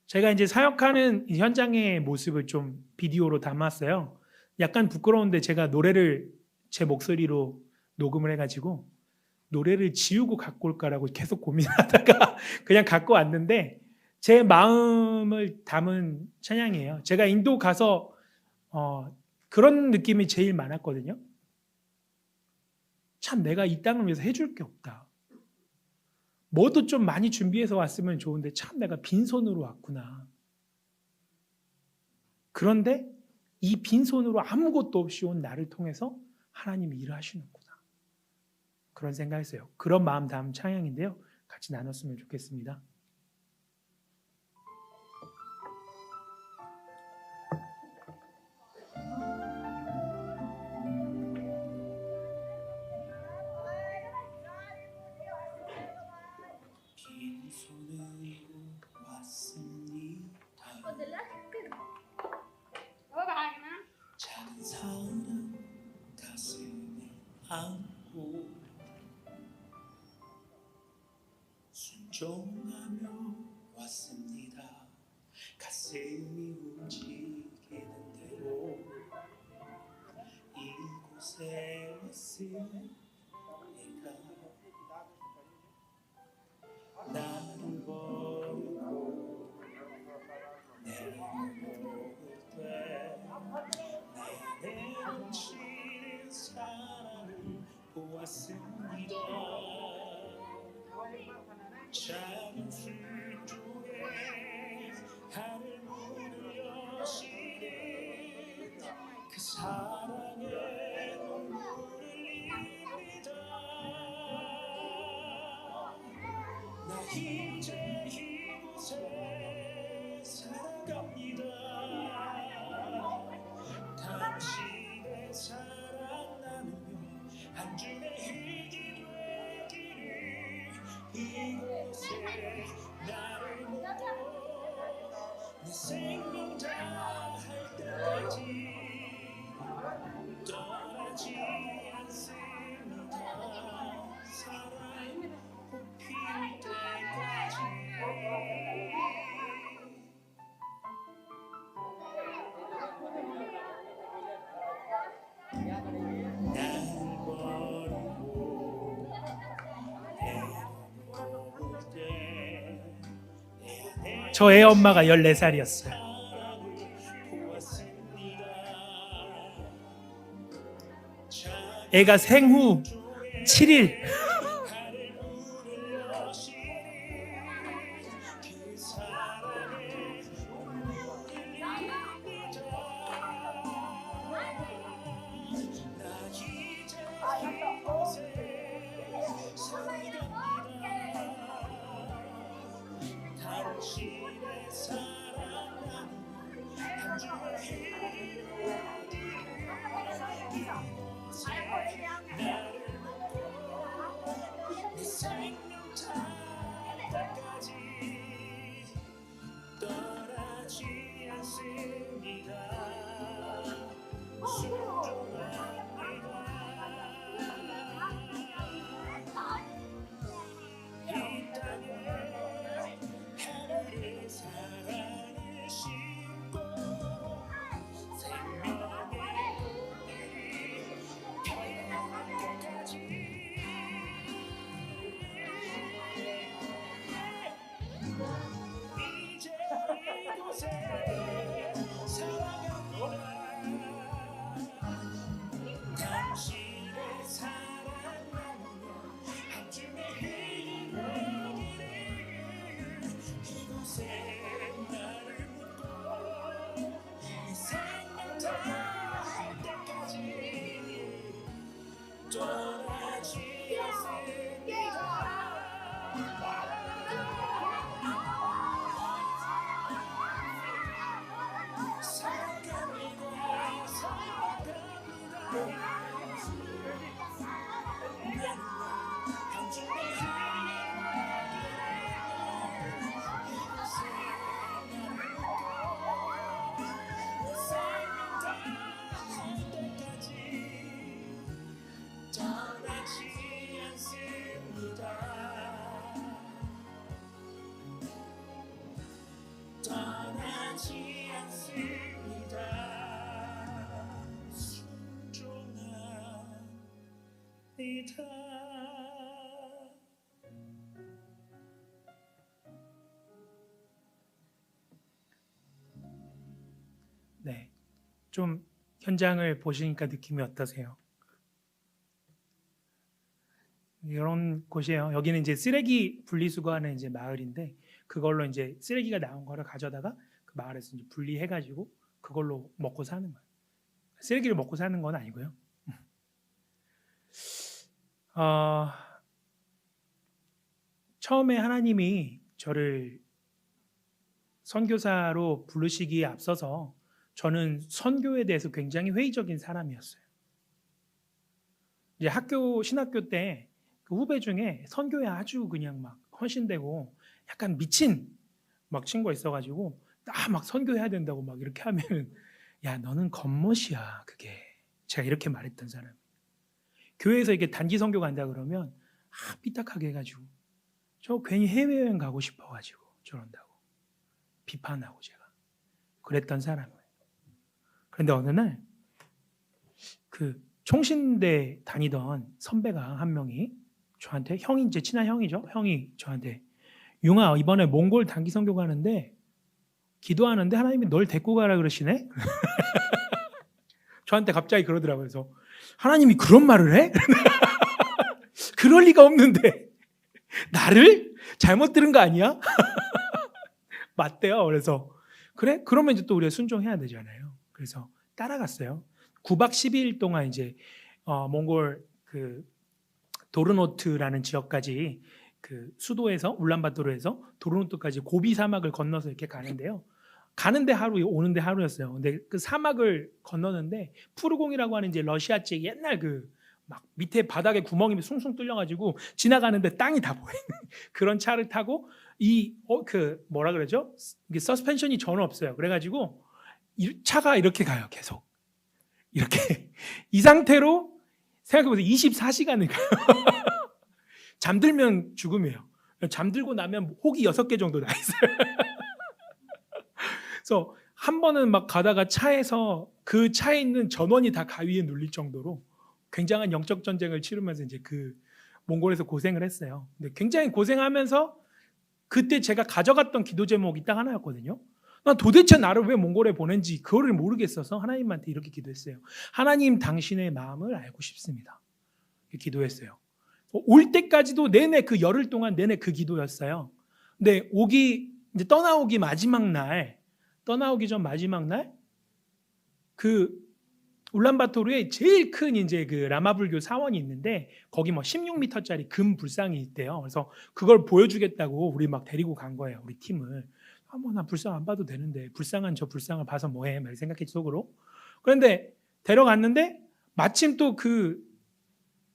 제가 이제 사역하는 현장의 모습을 좀 비디오로 담았어요. 약간 부끄러운데 제가 노래를 제 목소리로 녹음을 해가지고 노래를 지우고 갖고 올까라고 계속 고민하다가 그냥 갖고 왔는데 제 마음을 담은 찬양이에요. 제가 인도 가서 그런 느낌이 제일 많았거든요. 참 내가 이 땅을 위해서 해줄 게 없다. 뭐도 좀 많이 준비해서 왔으면 좋은데 참 내가 빈손으로 왔구나. 그런데 이 빈손으로 아무것도 없이 온 나를 통해서 하나님이 일을 하시는구나. 그런 생각했어요. 그런 마음 담은 찬양인데요. 같이 나눴으면 좋겠습니다. 작은 사랑 가슴에 안고 순종하며 왔습니다. 가슴이 움직이는 대로 이곳에 왔습니다. 나를 버리고 내려올 때 내 넘치는 사랑을 보았습니다. 작은 술중에 하늘 문을 여시는 그 사랑의 눈물을 흘립니다. 나 이제 이곳에 살아갑니다. 당신의 사랑 나누며 한 줌의 흙이 되기를 이곳에 나를 묻고 내 생명 다할 때까지 떠나지 않습니다. 사랑 꽃 피울 때까지 버리고 헤어올 때 저의 엄마가 14살이었어요. 보았습니다. 애가 생후 7일. 나를 울려시니 그 사랑의 눈물입니다. 나 이제 이곳에 서갑니다. 당신의 사랑 한 줄의 힘이 나를 내 생명 닿을 때까지 떠나지 않습니다. 이 땅에 하늘의 사랑을 심고 생명의 꽃들이 피어날 때까지 이제 이곳에 살아갑니다. 당신의 사랑 나누며 한 줌의 힘을 이곳에 나를 묻고 이 생명 닿을 때까지 떠나지 않습니다. 사랑합니다. 사랑합니다. 한 줌의 떠나지 않습니다. 떠나지 않습니다. 순종합니다. 네, 좀 현장을 보시니까 느낌이 어떠세요? 이런 곳이에요. 여기는 이제 쓰레기 분리수거하는 이제 마을인데 그걸로 이제 쓰레기가 나온 거를 가져다가 그 마을에서 이제 분리해가지고 그걸로 먹고 사는 거예요. 쓰레기를 먹고 사는 건 아니고요. 처음에 하나님이 저를 선교사로 부르시기에 앞서서 저는 선교에 대해서 굉장히 회의적인 사람이었어요. 이제 신학교 때 그 후배 중에 선교에 아주 그냥 막 헌신되고 약간 미친 막 친구가 있어가지고 나 막 선교해야 된다고 막 이렇게 하면 야 너는 겉멋이야 그게. 제가 이렇게 말했던 사람. 교회에서 이게 단기 선교 간다 그러면 삐딱하게 해가지고 저 괜히 해외여행 가고 싶어가지고 저런다고 비판하고 제가 그랬던 사람이에요. 그런데 어느 날 그 총신대 다니던 선배가 한 명이 저한테 형이 이제 친한 형이죠. 형이 저한테 융아 이번에 몽골 단기 선교 가는데 기도하는데 하나님이 널 데리고 가라 그러시네. 저한테 갑자기 그러더라고요. 그래서 하나님이 그런 말을 해? 그럴 리가 없는데 나를 잘못 들은 거 아니야? 맞대요. 그래서 그래? 그러면 이제 또 우리가 순종해야 되잖아요. 그래서 따라갔어요. 9박 12일 동안 이제 몽골 그 도르노트라는 지역까지 그 수도에서 울란바토르에서 도르노트까지 고비 사막을 건너서 이렇게 가는데요. 가는데 하루, 오는데 하루였어요. 근데 그 사막을 건너는데 푸르공이라고 하는 이제 러시아식 옛날 그 막 밑에 바닥에 구멍이 숭숭 뚫려가지고 지나가는데 땅이 다 보이는 그런 차를 타고 그 뭐라 그러죠? 이게 서스펜션이 전혀 없어요. 그래가지고 차가 이렇게 가요. 계속 이렇게 이 상태로 생각해보세요. 24시간을 가요. 잠들면 죽음이에요. 잠들고 나면 혹이 6개 정도 나 있어요. 그래서 한 번은 막 가다가 차에서 그 차에 있는 전원이 다 가위에 눌릴 정도로 굉장한 영적 전쟁을 치르면서 이제 그 몽골에서 고생을 했어요. 근데 굉장히 고생하면서 그때 제가 가져갔던 기도 제목이 딱 하나였거든요. 난 도대체 나를 왜 몽골에 보낸지 그거를 모르겠어서 하나님한테 이렇게 기도했어요. 하나님, 당신의 마음을 알고 싶습니다. 이렇게 기도했어요. 올 때까지도 내내 그 열흘 동안 내내 그 기도였어요. 근데 이제 떠나오기 전 마지막 날 그 울란바토르에 제일 큰 이제 그 라마불교 사원이 있는데 거기 뭐 16m짜리 금 불상이 있대요. 그래서 그걸 보여주겠다고 우리 막 데리고 간 거예요. 우리 팀을. 뭐 나 불상 안 봐도 되는데 불쌍한 저 불상을 봐서 뭐해? 막 생각했지 속으로. 그런데 데려갔는데 마침 또 그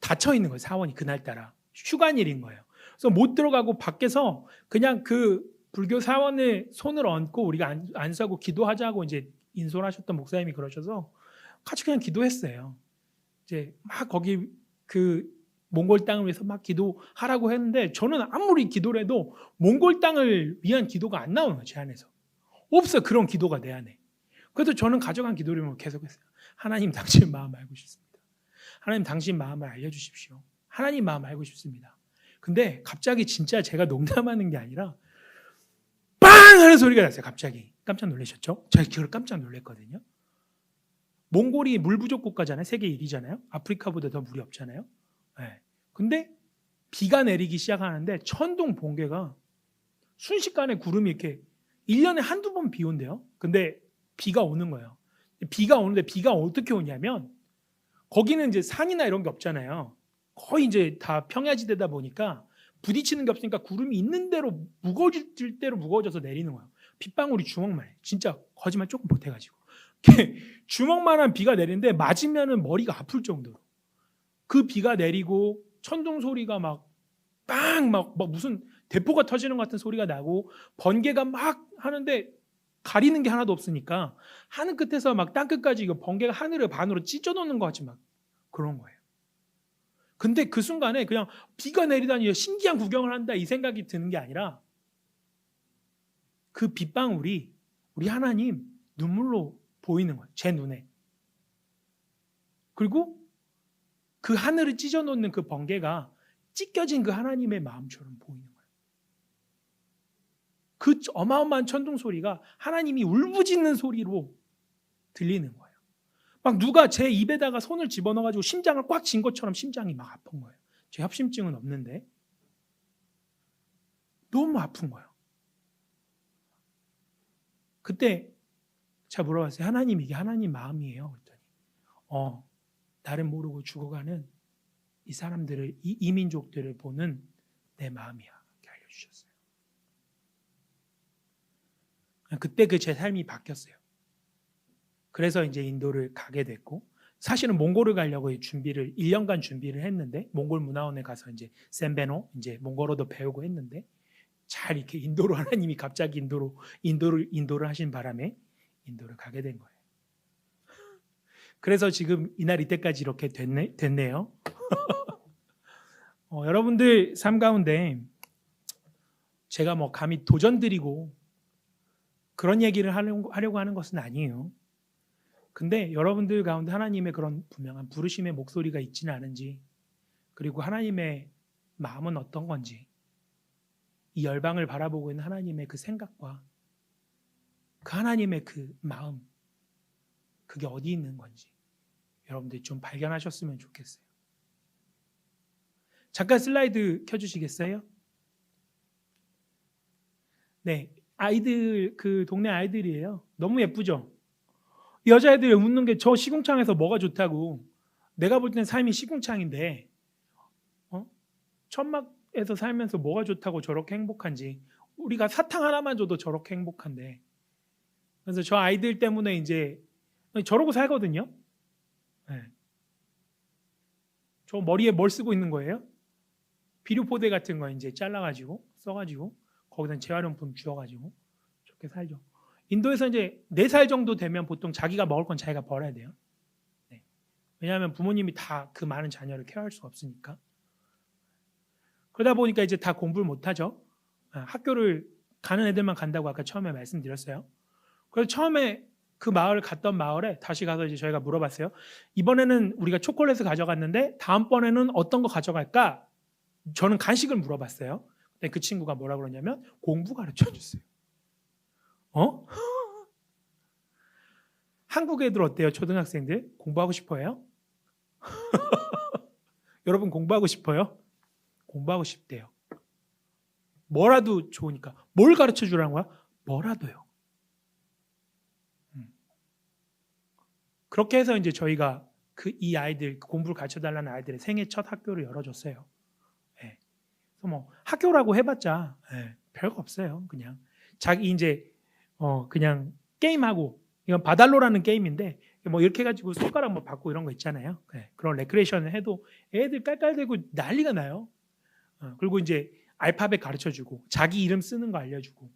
닫혀 있는 거예요. 사원이 그날따라 휴관일인 거예요. 그래서 못 들어가고 밖에서 그냥 그 불교 사원의 손을 얹고 우리가 안 서고 기도하자고 이제 인솔하셨던 목사님이 그러셔서 같이 그냥 기도했어요. 이제 막 거기 그 몽골 땅을 위해서 막 기도하라고 했는데 저는 아무리 기도를 해도 몽골 땅을 위한 기도가 안 나오는 거예요. 제 안에서. 없어요. 그런 기도가 내 안에. 그래서 저는 가져간 기도를 계속했어요. 하나님, 당신 마음 알고 싶습니다. 하나님, 당신 마음을 알려주십시오. 하나님 마음 알고 싶습니다. 근데 갑자기 진짜 제가 농담하는 게 아니라 빵 하는 소리가 났어요. 갑자기. 깜짝 놀라셨죠? 제가 그걸 깜짝 놀랐거든요. 몽골이 물 부족 국가잖아요. 세계 1위잖아요. 아프리카보다 더 물이 없잖아요. 네. 근데 비가 내리기 시작하는데 천둥 번개가 순식간에 구름이 이렇게 1년에 한두 번 비 온대요. 근데 비가 오는 거예요. 비가 오는데 비가 어떻게 오냐면 거기는 이제 산이나 이런 게 없잖아요. 거의 이제 다 평야지대다 보니까 부딪히는 게 없으니까 구름이 있는 대로 무거워질 대로 무거워져서 내리는 거예요. 빗방울이 주먹만 해. 진짜 거짓말 조금 보태가지고. 주먹만한 비가 내리는데 맞으면은 머리가 아플 정도로 그 비가 내리고 천둥 소리가 막 무슨 대포가 터지는 것 같은 소리가 나고 번개가 막 하는데 가리는 게 하나도 없으니까 하늘 끝에서 막 땅 끝까지 이거 번개가 하늘을 반으로 찢어놓는 것 같이 막 그런 거예요. 근데 그 순간에 그냥 비가 내리다니 신기한 구경을 한다 이 생각이 드는 게 아니라 그 빗방울이 우리 하나님 눈물로 보이는 거예요. 제 눈에. 그리고 그 하늘을 찢어놓는 그 번개가 찢겨진 그 하나님의 마음처럼 보이는 거예요. 그 어마어마한 천둥 소리가 하나님이 울부짖는 소리로 들리는 거예요. 막 누가 제 입에다가 손을 집어넣어가지고 심장을 꽉 쥔 것처럼 심장이 막 아픈 거예요. 제 협심증은 없는데 너무 아픈 거예요. 그때 제가 물어봤어요. 하나님, 이게 하나님 마음이에요? 그랬더니 나를 모르고 죽어가는 이 사람들을, 이 민족들을 보는 내 마음이야. 이렇게 알려주셨어요. 그때 그 제 삶이 바뀌었어요. 그래서 이제 인도를 가게 됐고, 사실은 몽골을 가려고 1년간 준비를 했는데, 몽골 문화원에 가서 이제 센베노, 이제 몽골어도 배우고 했는데, 잘 이렇게 인도로 하나님이 갑자기 인도를 하신 바람에 인도를 가게 된 거예요. 그래서 지금 이날 이때까지 이렇게 됐네요. 여러분들 삶 가운데 제가 뭐 감히 도전드리고 그런 얘기를 하려고 하는 것은 아니에요. 근데 여러분들 가운데 하나님의 그런 분명한 부르심의 목소리가 있지는 않은지, 그리고 하나님의 마음은 어떤 건지, 이 열방을 바라보고 있는 하나님의 그 생각과 그 하나님의 그 마음, 그게 어디 있는 건지 여러분들이 좀 발견하셨으면 좋겠어요. 잠깐 슬라이드 켜주시겠어요? 네, 아이들, 그 동네 아이들이에요. 너무 예쁘죠? 여자애들 웃는 게 저 시궁창에서 뭐가 좋다고. 내가 볼 땐 삶이 시궁창인데 천막에서 살면서 뭐가 좋다고 저렇게 행복한지. 우리가 사탕 하나만 줘도 저렇게 행복한데. 그래서 저 아이들 때문에 이제 저러고 살거든요. 네. 저 머리에 뭘 쓰고 있는 거예요? 비료포대 같은 거 이제 잘라가지고 써가지고 거기다 재활용품 주워가지고 저렇게 살죠. 인도에서 이제 4살 정도 되면 보통 자기가 먹을 건 자기가 벌어야 돼요. 네. 왜냐하면 부모님이 다 그 많은 자녀를 케어할 수가 없으니까. 그러다 보니까 이제 다 공부를 못하죠. 학교를 가는 애들만 간다고 아까 처음에 말씀드렸어요. 그래서 처음에 그 마을 갔던 마을에 다시 가서 이제 저희가 물어봤어요. 이번에는 우리가 초콜릿을 가져갔는데 다음번에는 어떤 거 가져갈까? 저는 간식을 물어봤어요. 근데 그 친구가 뭐라 그러냐면 공부 가르쳐 주세요. 어? 한국 애들 어때요? 초등학생들 공부하고 싶어요? 여러분 공부하고 싶어요? 공부하고 싶대요. 뭐라도 좋으니까. 뭘 가르쳐 주라는 거야? 뭐라도요. 그렇게 해서 이제 저희가 이 아이들 공부를 가르쳐 달라는 아이들의 생애 첫 학교를 열어줬어요. 예. 그래서 뭐 학교라고 해봤자 별거 없어요. 그냥 자기 이제 그냥 게임하고 이건 바달로라는 게임인데 뭐 이렇게 해가지고 손가락 뭐 받고 이런 거 있잖아요. 그런 레크레이션을 해도 애들 깔깔대고 난리가 나요. 그리고 이제 알파벳 가르쳐주고 자기 이름 쓰는 거 알려주고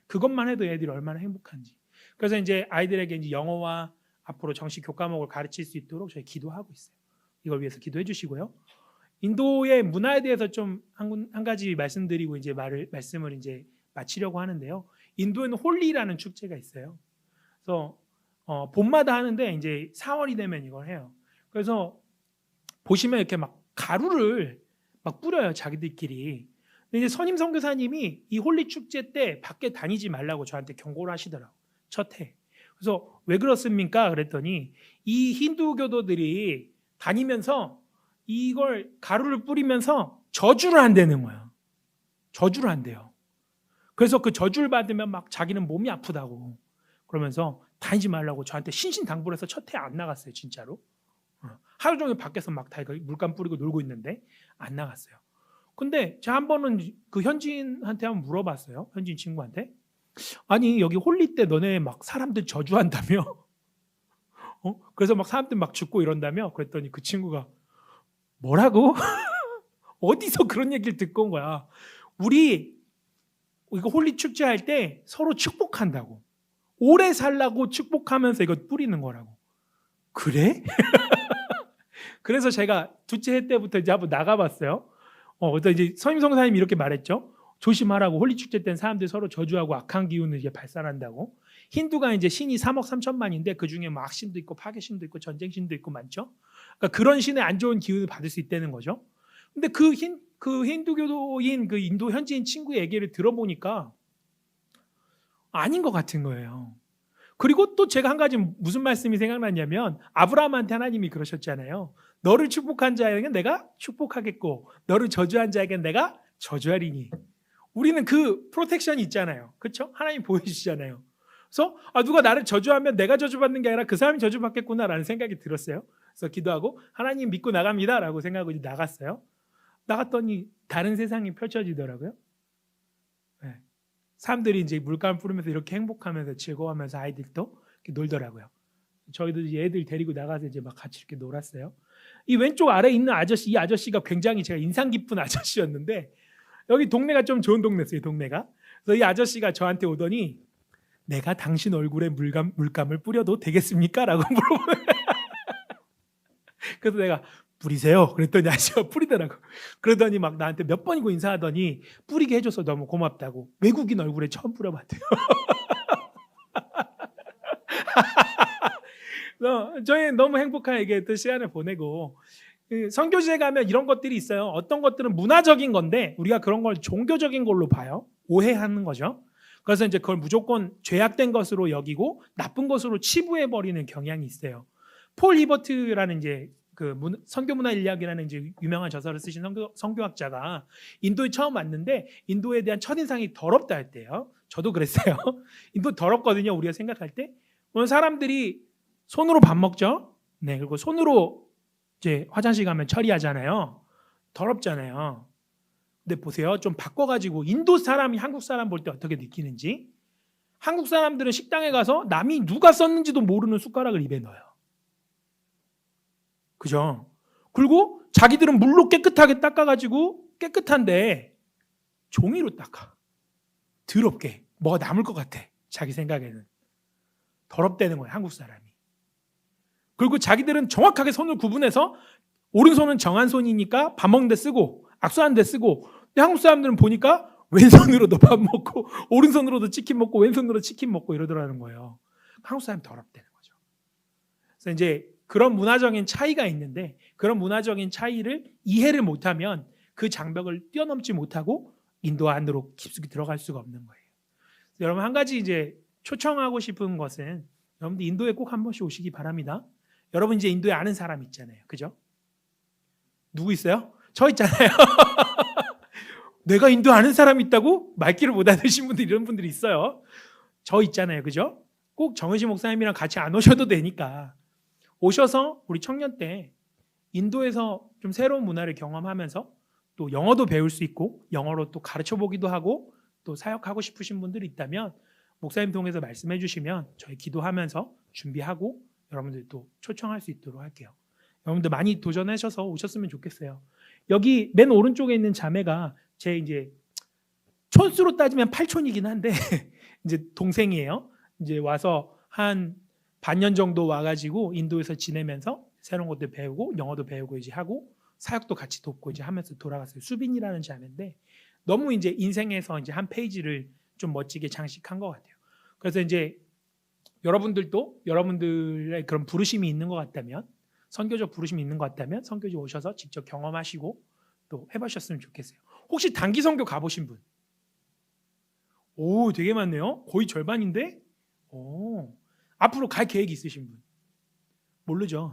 그것만 해도 애들이 얼마나 행복한지. 그래서 이제 아이들에게 이제 영어와 앞으로 정식 교과목을 가르칠 수 있도록 저희 기도하고 있어요. 이걸 위해서 기도해 주시고요. 인도의 문화에 대해서 좀 한 가지 말씀드리고 이제 말씀을 이제 마치려고 하는데요. 인도에는 홀리라는 축제가 있어요. 그래서 봄마다 하는데 이제 4월이 되면 이걸 해요. 그래서 보시면 이렇게 막 가루를 막 뿌려요, 자기들끼리. 근데 이제 선임 선교사님이 이 홀리 축제 때 밖에 다니지 말라고 저한테 경고를 하시더라고. 첫 해. 그래서 왜 그렇습니까? 그랬더니 이 힌두교도들이 다니면서 이걸 가루를 뿌리면서 저주를 한다는 거예요. 저주를 한대요. 그래서 그 저주를 받으면 막 자기는 몸이 아프다고 그러면서 다니지 말라고 저한테 신신당부해서 첫 해 안 나갔어요, 진짜로. 하루 종일 밖에서 막 다 물감 뿌리고 놀고 있는데 안 나갔어요. 근데 제가 한 번은 그 현지인한테 한번 물어봤어요. 현지인 친구한테. 아니 여기 홀리 때 너네 막 사람들 저주한다며? 그래서 막 사람들 막 죽고 이런다며? 그랬더니 그 친구가 뭐라고? 어디서 그런 얘기를 듣고 온 거야? 우리 이거 홀리 축제할 때 서로 축복한다고. 오래 살라고 축복하면서 이거 뿌리는 거라고. 그래? 그래서 제가 둘째 해 때부터 이제 한번 나가봤어요. 그래서 이제 선임 성사님이 이렇게 말했죠. 조심하라고. 홀리 축제 때는 사람들이 서로 저주하고 악한 기운을 이제 발산한다고. 힌두가 이제 신이 3억 3천만인데 그 중에 뭐 악신도 있고 파괴신도 있고 전쟁신도 있고 많죠. 그러니까 그런 신의 안 좋은 기운을 받을 수 있다는 거죠. 근데 그 힌두교도인 그 인도 현지인 친구의 얘기를 들어보니까 아닌 것 같은 거예요. 그리고 또 제가 한 가지 무슨 말씀이 생각났냐면 아브라함한테 하나님이 그러셨잖아요. 너를 축복한 자에게는 내가 축복하겠고 너를 저주한 자에게는 내가 저주하리니. 우리는 그 프로텍션이 있잖아요. 그렇죠? 하나님 보여주시잖아요. 그래서 누가 나를 저주하면 내가 저주받는 게 아니라 그 사람이 저주받겠구나라는 생각이 들었어요. 그래서 기도하고 하나님 믿고 나갑니다라고 생각하고 이제 나갔어요. 나갔더니 다른 세상이 펼쳐지더라고요. 네. 사람들이 이제 물감 뿌리면서 이렇게 행복하면서 즐거워하면서 아이들도 이렇게 놀더라고요. 저희도 이제 애들 데리고 나가서 이제 막 같이 이렇게 놀았어요. 이 왼쪽 아래에 있는 아저씨, 이 아저씨가 굉장히 제가 인상 깊은 아저씨였는데 여기 동네가 좀 좋은 동네였어요, 동네가. 그래서 이 아저씨가 저한테 오더니 내가 당신 얼굴에 물감을 뿌려도 되겠습니까? 라고 물어보는 그래서 내가 뿌리세요. 그랬더니 아저씨가 뿌리더라고. 그러더니 막 나한테 몇 번이고 인사하더니 뿌리게 해줘서 너무 고맙다고. 외국인 얼굴에 처음 뿌려봤대요. 저희 너무 행복하게 또 시간을 보내고 선교지에 가면 이런 것들이 있어요. 어떤 것들은 문화적인 건데 우리가 그런 걸 종교적인 걸로 봐요. 오해하는 거죠. 그래서 이제 그걸 무조건 죄악된 것으로 여기고 나쁜 것으로 치부해 버리는 경향이 있어요. 폴 히버트라는 이제 그 선교문화 인략이라는 이제 유명한 저서를 쓰신 선교학자가 인도에 처음 왔는데 인도에 대한 첫인상이 더럽다 했대요. 저도 그랬어요. 인도 더럽거든요. 우리가 생각할 때. 사람들이 손으로 밥 먹죠. 네, 그리고 손으로 이제 화장실 가면 처리하잖아요. 더럽잖아요. 근데 보세요. 좀 바꿔가지고 인도 사람이 한국 사람 볼 때 어떻게 느끼는지. 한국 사람들은 식당에 가서 남이 누가 썼는지도 모르는 숟가락을 입에 넣어요. 그죠? 그리고 자기들은 물로 깨끗하게 닦아가지고 깨끗한데 종이로 닦아. 더럽게. 뭐가 남을 것 같아. 자기 생각에는. 더럽다는 거예요. 한국 사람이. 그리고 자기들은 정확하게 손을 구분해서 오른손은 정한 손이니까 밥 먹는 데 쓰고 악수하는 데 쓰고 근데 한국 사람들은 보니까 왼손으로도 밥 먹고 오른손으로도 치킨 먹고 왼손으로 치킨 먹고 이러더라는 거예요. 한국 사람이 더럽다는 거죠. 그래서 이제 그런 문화적인 차이가 있는데 그런 문화적인 차이를 이해를 못하면 그 장벽을 뛰어넘지 못하고 인도 안으로 깊숙이 들어갈 수가 없는 거예요. 여러분 한 가지 이제 초청하고 싶은 것은 여러분들 인도에 꼭 한 번씩 오시기 바랍니다. 여러분 이제 인도에 아는 사람 있잖아요. 그죠? 누구 있어요? 저 있잖아요. 내가 인도 아는 사람 있다고? 말귀를 못 알아듣신 분들 이런 분들이 있어요. 저 있잖아요. 그죠? 꼭 정의식 목사님이랑 같이 안 오셔도 되니까 오셔서 우리 청년 때 인도에서 좀 새로운 문화를 경험하면서 또 영어도 배울 수 있고 영어로 또 가르쳐 보기도 하고 또 사역하고 싶으신 분들이 있다면 목사님 통해서 말씀해 주시면 저희 기도하면서 준비하고 여러분들 또 초청할 수 있도록 할게요. 여러분들 많이 도전하셔서 오셨으면 좋겠어요. 여기 맨 오른쪽에 있는 자매가 제 이제 촌수로 따지면 8촌이긴 한데 이제 동생이에요. 이제 와서 한 반년 정도 와가지고 인도에서 지내면서 새로운 것들 배우고 영어도 배우고 이제 하고 사역도 같이 돕고 이제 하면서 돌아갔어요. 수빈이라는 자매인데 너무 이제 인생에서 이제 한 페이지를 좀 멋지게 장식한 것 같아요. 그래서 이제 여러분들도 여러분들의 그런 부르심이 있는 것 같다면 선교적 부르심이 있는 것 같다면 선교지 오셔서 직접 경험하시고 또 해보셨으면 좋겠어요. 혹시 단기 선교 가보신 분? 오, 되게 많네요. 거의 절반인데? 오, 앞으로 갈 계획이 있으신 분? 모르죠.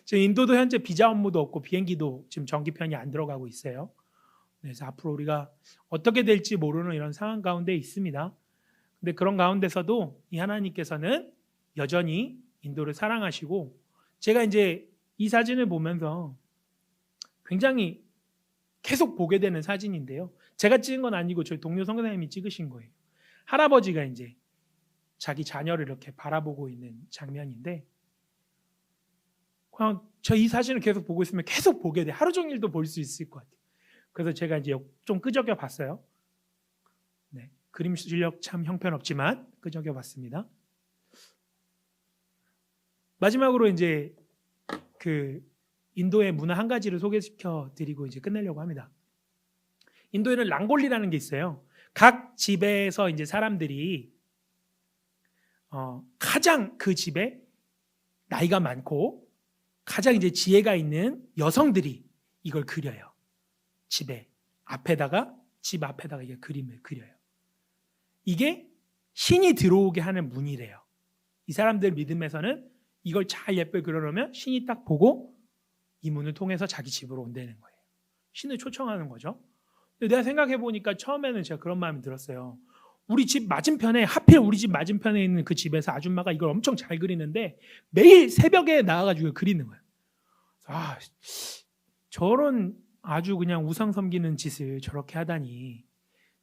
지금 인도도 현재 비자 업무도 없고 비행기도 지금 정기편이 안 들어가고 있어요. 그래서 앞으로 우리가 어떻게 될지 모르는 이런 상황 가운데 있습니다. 근데 그런 가운데서도 이 하나님께서는 여전히 인도를 사랑하시고 제가 이제 이 사진을 보면서 굉장히 계속 보게 되는 사진인데요. 제가 찍은 건 아니고 저희 동료 선교사님이 찍으신 거예요. 할아버지가 이제 자기 자녀를 이렇게 바라보고 있는 장면인데 그냥 저 이 사진을 계속 보고 있으면 계속 보게 돼. 하루 종일도 볼 수 있을 것 같아요. 그래서 제가 이제 좀 끄적여 봤어요. 네, 그림 실력 참 형편없지만 끄적여 봤습니다. 마지막으로 이제 그 인도의 문화 한 가지를 소개시켜 드리고 이제 끝내려고 합니다. 인도에는 랑골리라는 게 있어요. 각 집에서 이제 사람들이 가장 그 집에 나이가 많고 가장 이제 지혜가 있는 여성들이 이걸 그려요. 집 앞에다가 이게 그림을 그려요. 이게 신이 들어오게 하는 문이래요. 이 사람들 믿음에서는 이걸 잘 예쁘게 그려놓으면 신이 딱 보고 이 문을 통해서 자기 집으로 온다는 거예요. 신을 초청하는 거죠. 근데 내가 생각해 보니까 처음에는 제가 그런 마음이 들었어요. 우리 집 맞은편에 하필 우리 집 맞은편에 있는 그 집에서 아줌마가 이걸 엄청 잘 그리는데 매일 새벽에 나와가지고 그리는 거예요. 아, 저런 아주 그냥 우상 섬기는 짓을 저렇게 하다니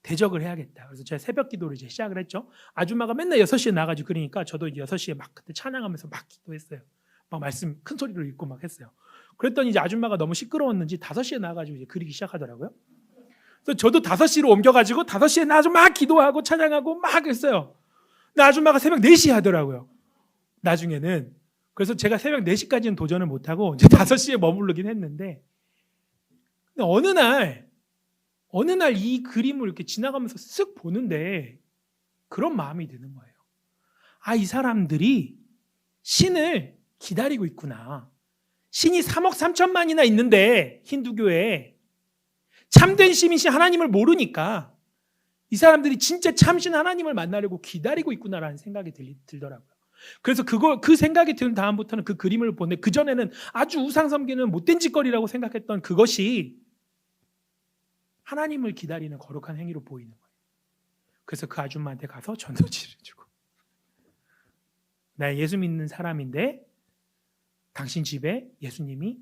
대적을 해야겠다. 그래서 제가 새벽 기도를 이제 시작을 했죠. 아줌마가 맨날 6시에 나가지고 그러니까 저도 이제 6시에 막 그때 찬양하면서 막 기도했어요. 막 말씀 큰 소리로 읽고 막 했어요. 그랬더니 이제 아줌마가 너무 시끄러웠는지 5시에 나가지고 이제 그리기 시작하더라고요. 그래서 저도 5시로 옮겨가지고 5시에 나와서 막 기도하고 찬양하고 막 했어요. 근데 아줌마가 새벽 4시에 하더라고요. 나중에는. 그래서 제가 새벽 4시까지는 도전을 못하고 이제 5시에 머무르긴 했는데 근데 어느 날 이 그림을 이렇게 지나가면서 쓱 보는데 그런 마음이 드는 거예요. 아, 이 사람들이 신을 기다리고 있구나. 신이 3억 3천만이나 있는데 힌두교에 참된 신이신 하나님을 모르니까 이 사람들이 진짜 참신 하나님을 만나려고 기다리고 있구나라는 생각이 들더라고요. 그래서 그 생각이 든 다음부터는 그 그림을 보는데 그전에는 아주 우상 섬기는 못된 짓거리라고 생각했던 그것이 하나님을 기다리는 거룩한 행위로 보이는 거예요. 그래서 그 아줌마한테 가서 전도지를 주고 나 예수 믿는 사람인데 당신 집에 예수님이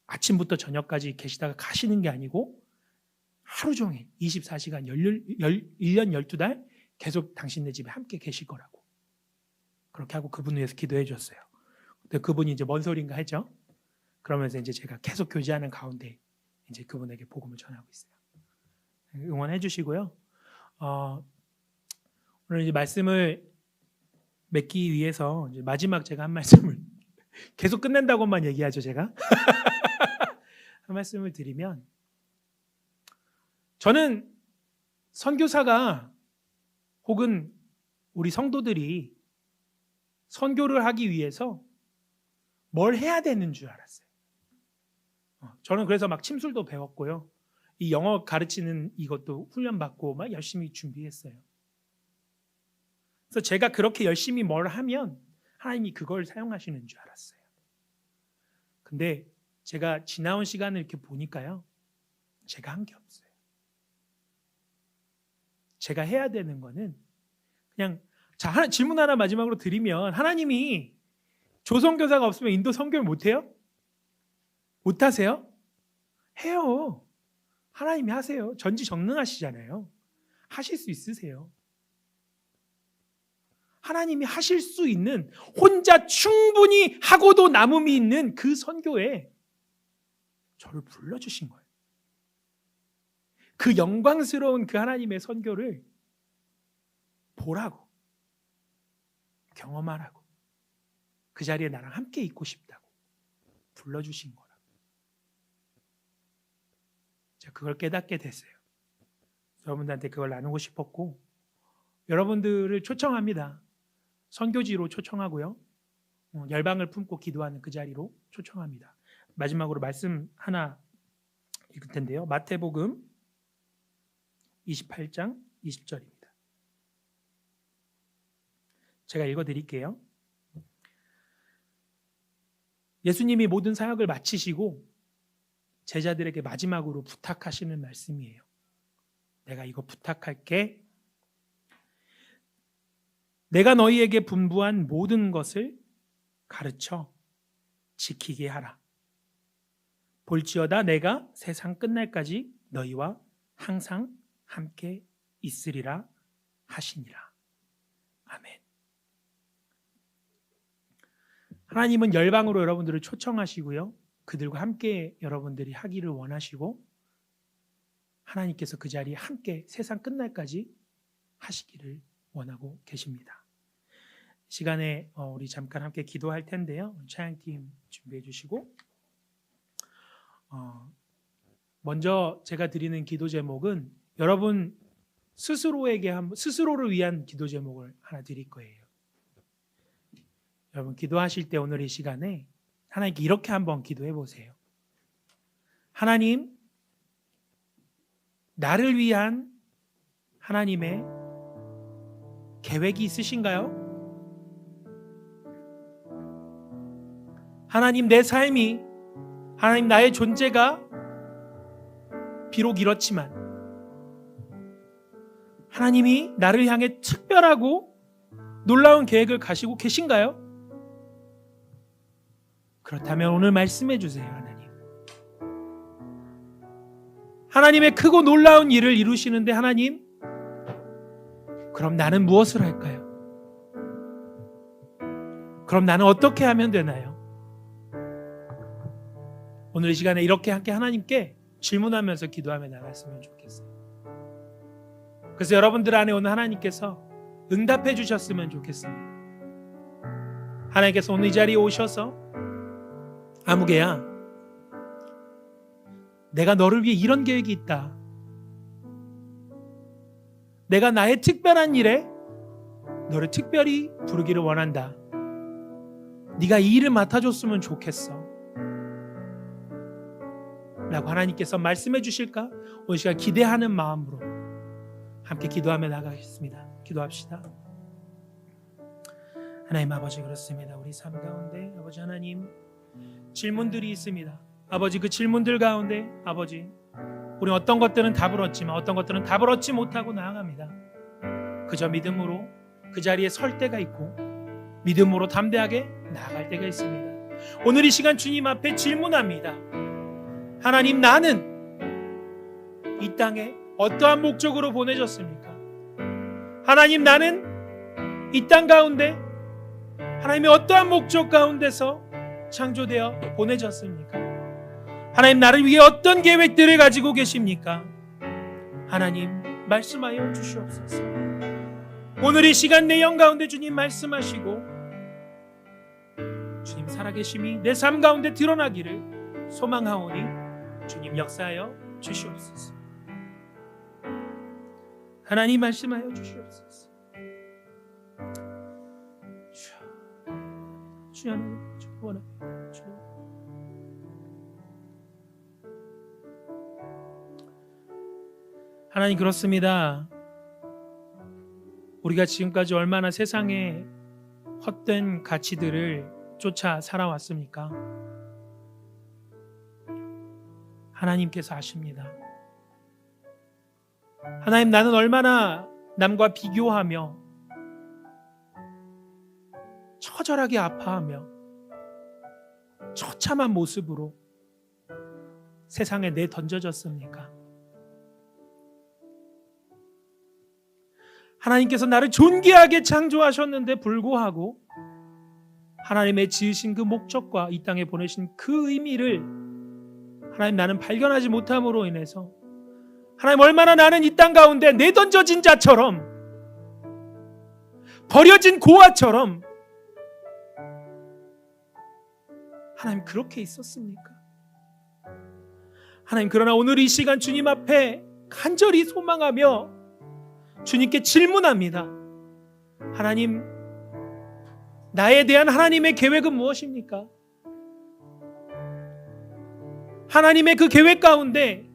아침부터 저녁까지 계시다가 가시는 게 아니고 하루 종일 24시간 1년 12달 계속 당신네 집에 함께 계실 거라고 그렇게 하고 그분을 위해서 기도해 줬어요. 근데 그분이 이제 뭔 소린가 했죠. 그러면서 이제 제가 계속 교제하는 가운데 이제 그분에게 복음을 전하고 있어요. 응원해 주시고요. 오늘 이제 말씀을 맺기 위해서 이제 마지막 제가 한 말씀을 계속 끝낸다고만 얘기하죠, 제가. 한 말씀을 드리면 저는 선교사가 혹은 우리 성도들이 선교를 하기 위해서 뭘 해야 되는 줄 알았어요. 저는 그래서 막 침술도 배웠고요. 이 영어 가르치는 이것도 훈련받고 막 열심히 준비했어요. 그래서 제가 그렇게 열심히 뭘 하면 하나님이 그걸 사용하시는 줄 알았어요. 근데 제가 지나온 시간을 이렇게 보니까요, 제가 한 게 없어요. 제가 해야 되는 거는 그냥, 자, 질문 하나 마지막으로 드리면, 하나님이 조선교사가 없으면 인도 선교를 못해요? 못하세요? 해요. 하나님이 하세요. 전지전능하시잖아요. 하실 수 있으세요. 하나님이 하실 수 있는, 혼자 충분히 하고도 남음이 있는 그 선교에 저를 불러주신 거예요. 그 영광스러운 그 하나님의 선교를 보라고, 경험하라고, 그 자리에 나랑 함께 있고 싶다고 불러주신 거라. 제가 그걸 깨닫게 됐어요. 여러분들한테 그걸 나누고 싶었고, 여러분들을 초청합니다. 선교지로 초청하고요, 열방을 품고 기도하는 그 자리로 초청합니다. 마지막으로 말씀 하나 읽을 텐데요. 마태복음 28장 20절입니다. 제가 읽어드릴게요. 예수님이 모든 사역을 마치시고 제자들에게 마지막으로 부탁하시는 말씀이에요. 내가 이거 부탁할게. 내가 너희에게 분부한 모든 것을 가르쳐 지키게 하라. 볼지어다 내가 세상 끝날까지 너희와 항상 함께 있으리라 하시니라. 아멘. 하나님은 열방으로 여러분들을 초청하시고요, 그들과 함께 여러분들이 하기를 원하시고, 하나님께서 그 자리에 함께 세상 끝날까지 하시기를 원하고 계십니다. 시간에 우리 잠깐 함께 기도할 텐데요. 찬양팀 준비해 주시고, 먼저 제가 드리는 기도 제목은 여러분 스스로를 위한 기도 제목을 하나 드릴 거예요. 여러분 기도하실 때 오늘 이 시간에 하나님께 이렇게 한번 기도해 보세요. 하나님, 나를 위한 하나님의 계획이 있으신가요? 하나님, 내 삶이, 하나님, 나의 존재가 비록 이렇지만 하나님이 나를 향해 특별하고 놀라운 계획을 가지고 계신가요? 그렇다면 오늘 말씀해 주세요. 하나님, 하나님의 크고 놀라운 일을 이루시는데 하나님, 그럼 나는 무엇을 할까요? 그럼 나는 어떻게 하면 되나요? 오늘 이 시간에 이렇게 함께 하나님께 질문하면서 기도하며 나갔으면 좋겠어요. 그래서 여러분들 안에 오늘 하나님께서 응답해 주셨으면 좋겠습니다. 하나님께서 오늘 이 자리에 오셔서, 아무개야, 내가 너를 위해 이런 계획이 있다. 내가 나의 특별한 일에 너를 특별히 부르기를 원한다. 네가 이 일을 맡아줬으면 좋겠어 라고 하나님께서 말씀해 주실까? 오늘 시간 기대하는 마음으로 함께 기도하며 나가겠습니다. 기도합시다. 하나님 아버지, 그렇습니다. 우리 삶 가운데 아버지 하나님, 질문들이 있습니다. 아버지, 그 질문들 가운데 아버지, 우리 어떤 것들은 답을 얻지만 어떤 것들은 답을 얻지 못하고 나아갑니다. 그저 믿음으로 그 자리에 설 때가 있고 믿음으로 담대하게 나아갈 때가 있습니다. 오늘 이 시간 주님 앞에 질문합니다. 하나님, 나는 이 땅에 어떠한 목적으로 보내졌습니까? 하나님, 나는 이 땅 가운데 하나님의 어떠한 목적 가운데서 창조되어 보내졌습니까? 하나님, 나를 위해 어떤 계획들을 가지고 계십니까? 하나님, 말씀하여 주시옵소서. 오늘 이 시간 내 영 가운데 주님 말씀하시고 주님 살아계심이 내 삶 가운데 드러나기를 소망하오니 주님 역사하여 주시옵소서. 하나님 말씀하여 주시옵소서. 주여 하나님 원합니다. 주님. 하나님 그렇습니다. 우리가 지금까지 얼마나 세상의 헛된 가치들을 쫓아 살아왔습니까? 하나님께서 아십니다. 하나님, 나는 얼마나 남과 비교하며 처절하게 아파하며 처참한 모습으로 세상에 내던져졌습니까? 하나님께서 나를 존귀하게 창조하셨는데 불구하고 하나님의 지으신 그 목적과 이 땅에 보내신 그 의미를 하나님 나는 발견하지 못함으로 인해서 하나님 얼마나 나는 이 땅 가운데 내던져진 자처럼 버려진 고아처럼 하나님 그렇게 있었습니까? 하나님 그러나 오늘 이 시간 주님 앞에 간절히 소망하며 주님께 질문합니다. 하나님, 나에 대한 하나님의 계획은 무엇입니까? 하나님의 그 계획 가운데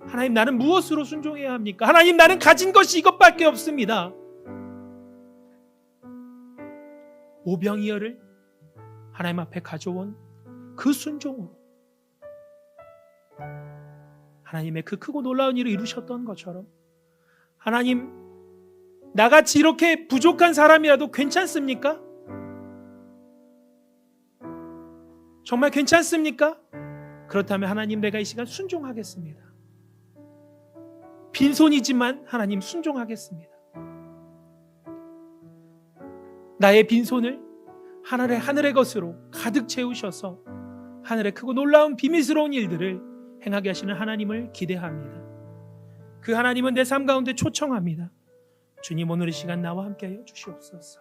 하나님 나는 무엇으로 순종해야 합니까? 하나님 나는 가진 것이 이것밖에 없습니다. 오병이어를 하나님 앞에 가져온 그 순종으로 하나님의 그 크고 놀라운 일을 이루셨던 것처럼 하나님, 나같이 이렇게 부족한 사람이라도 괜찮습니까? 정말 괜찮습니까? 그렇다면 하나님, 내가 이 시간 순종하겠습니다. 빈손이지만 하나님 순종하겠습니다. 나의 빈손을 하늘의 것으로 가득 채우셔서 하늘의 크고 놀라운 비밀스러운 일들을 행하게 하시는 하나님을 기대합니다. 그 하나님은 내 삶 가운데 초청합니다. 주님, 오늘 이 시간 나와 함께하여 주시옵소서.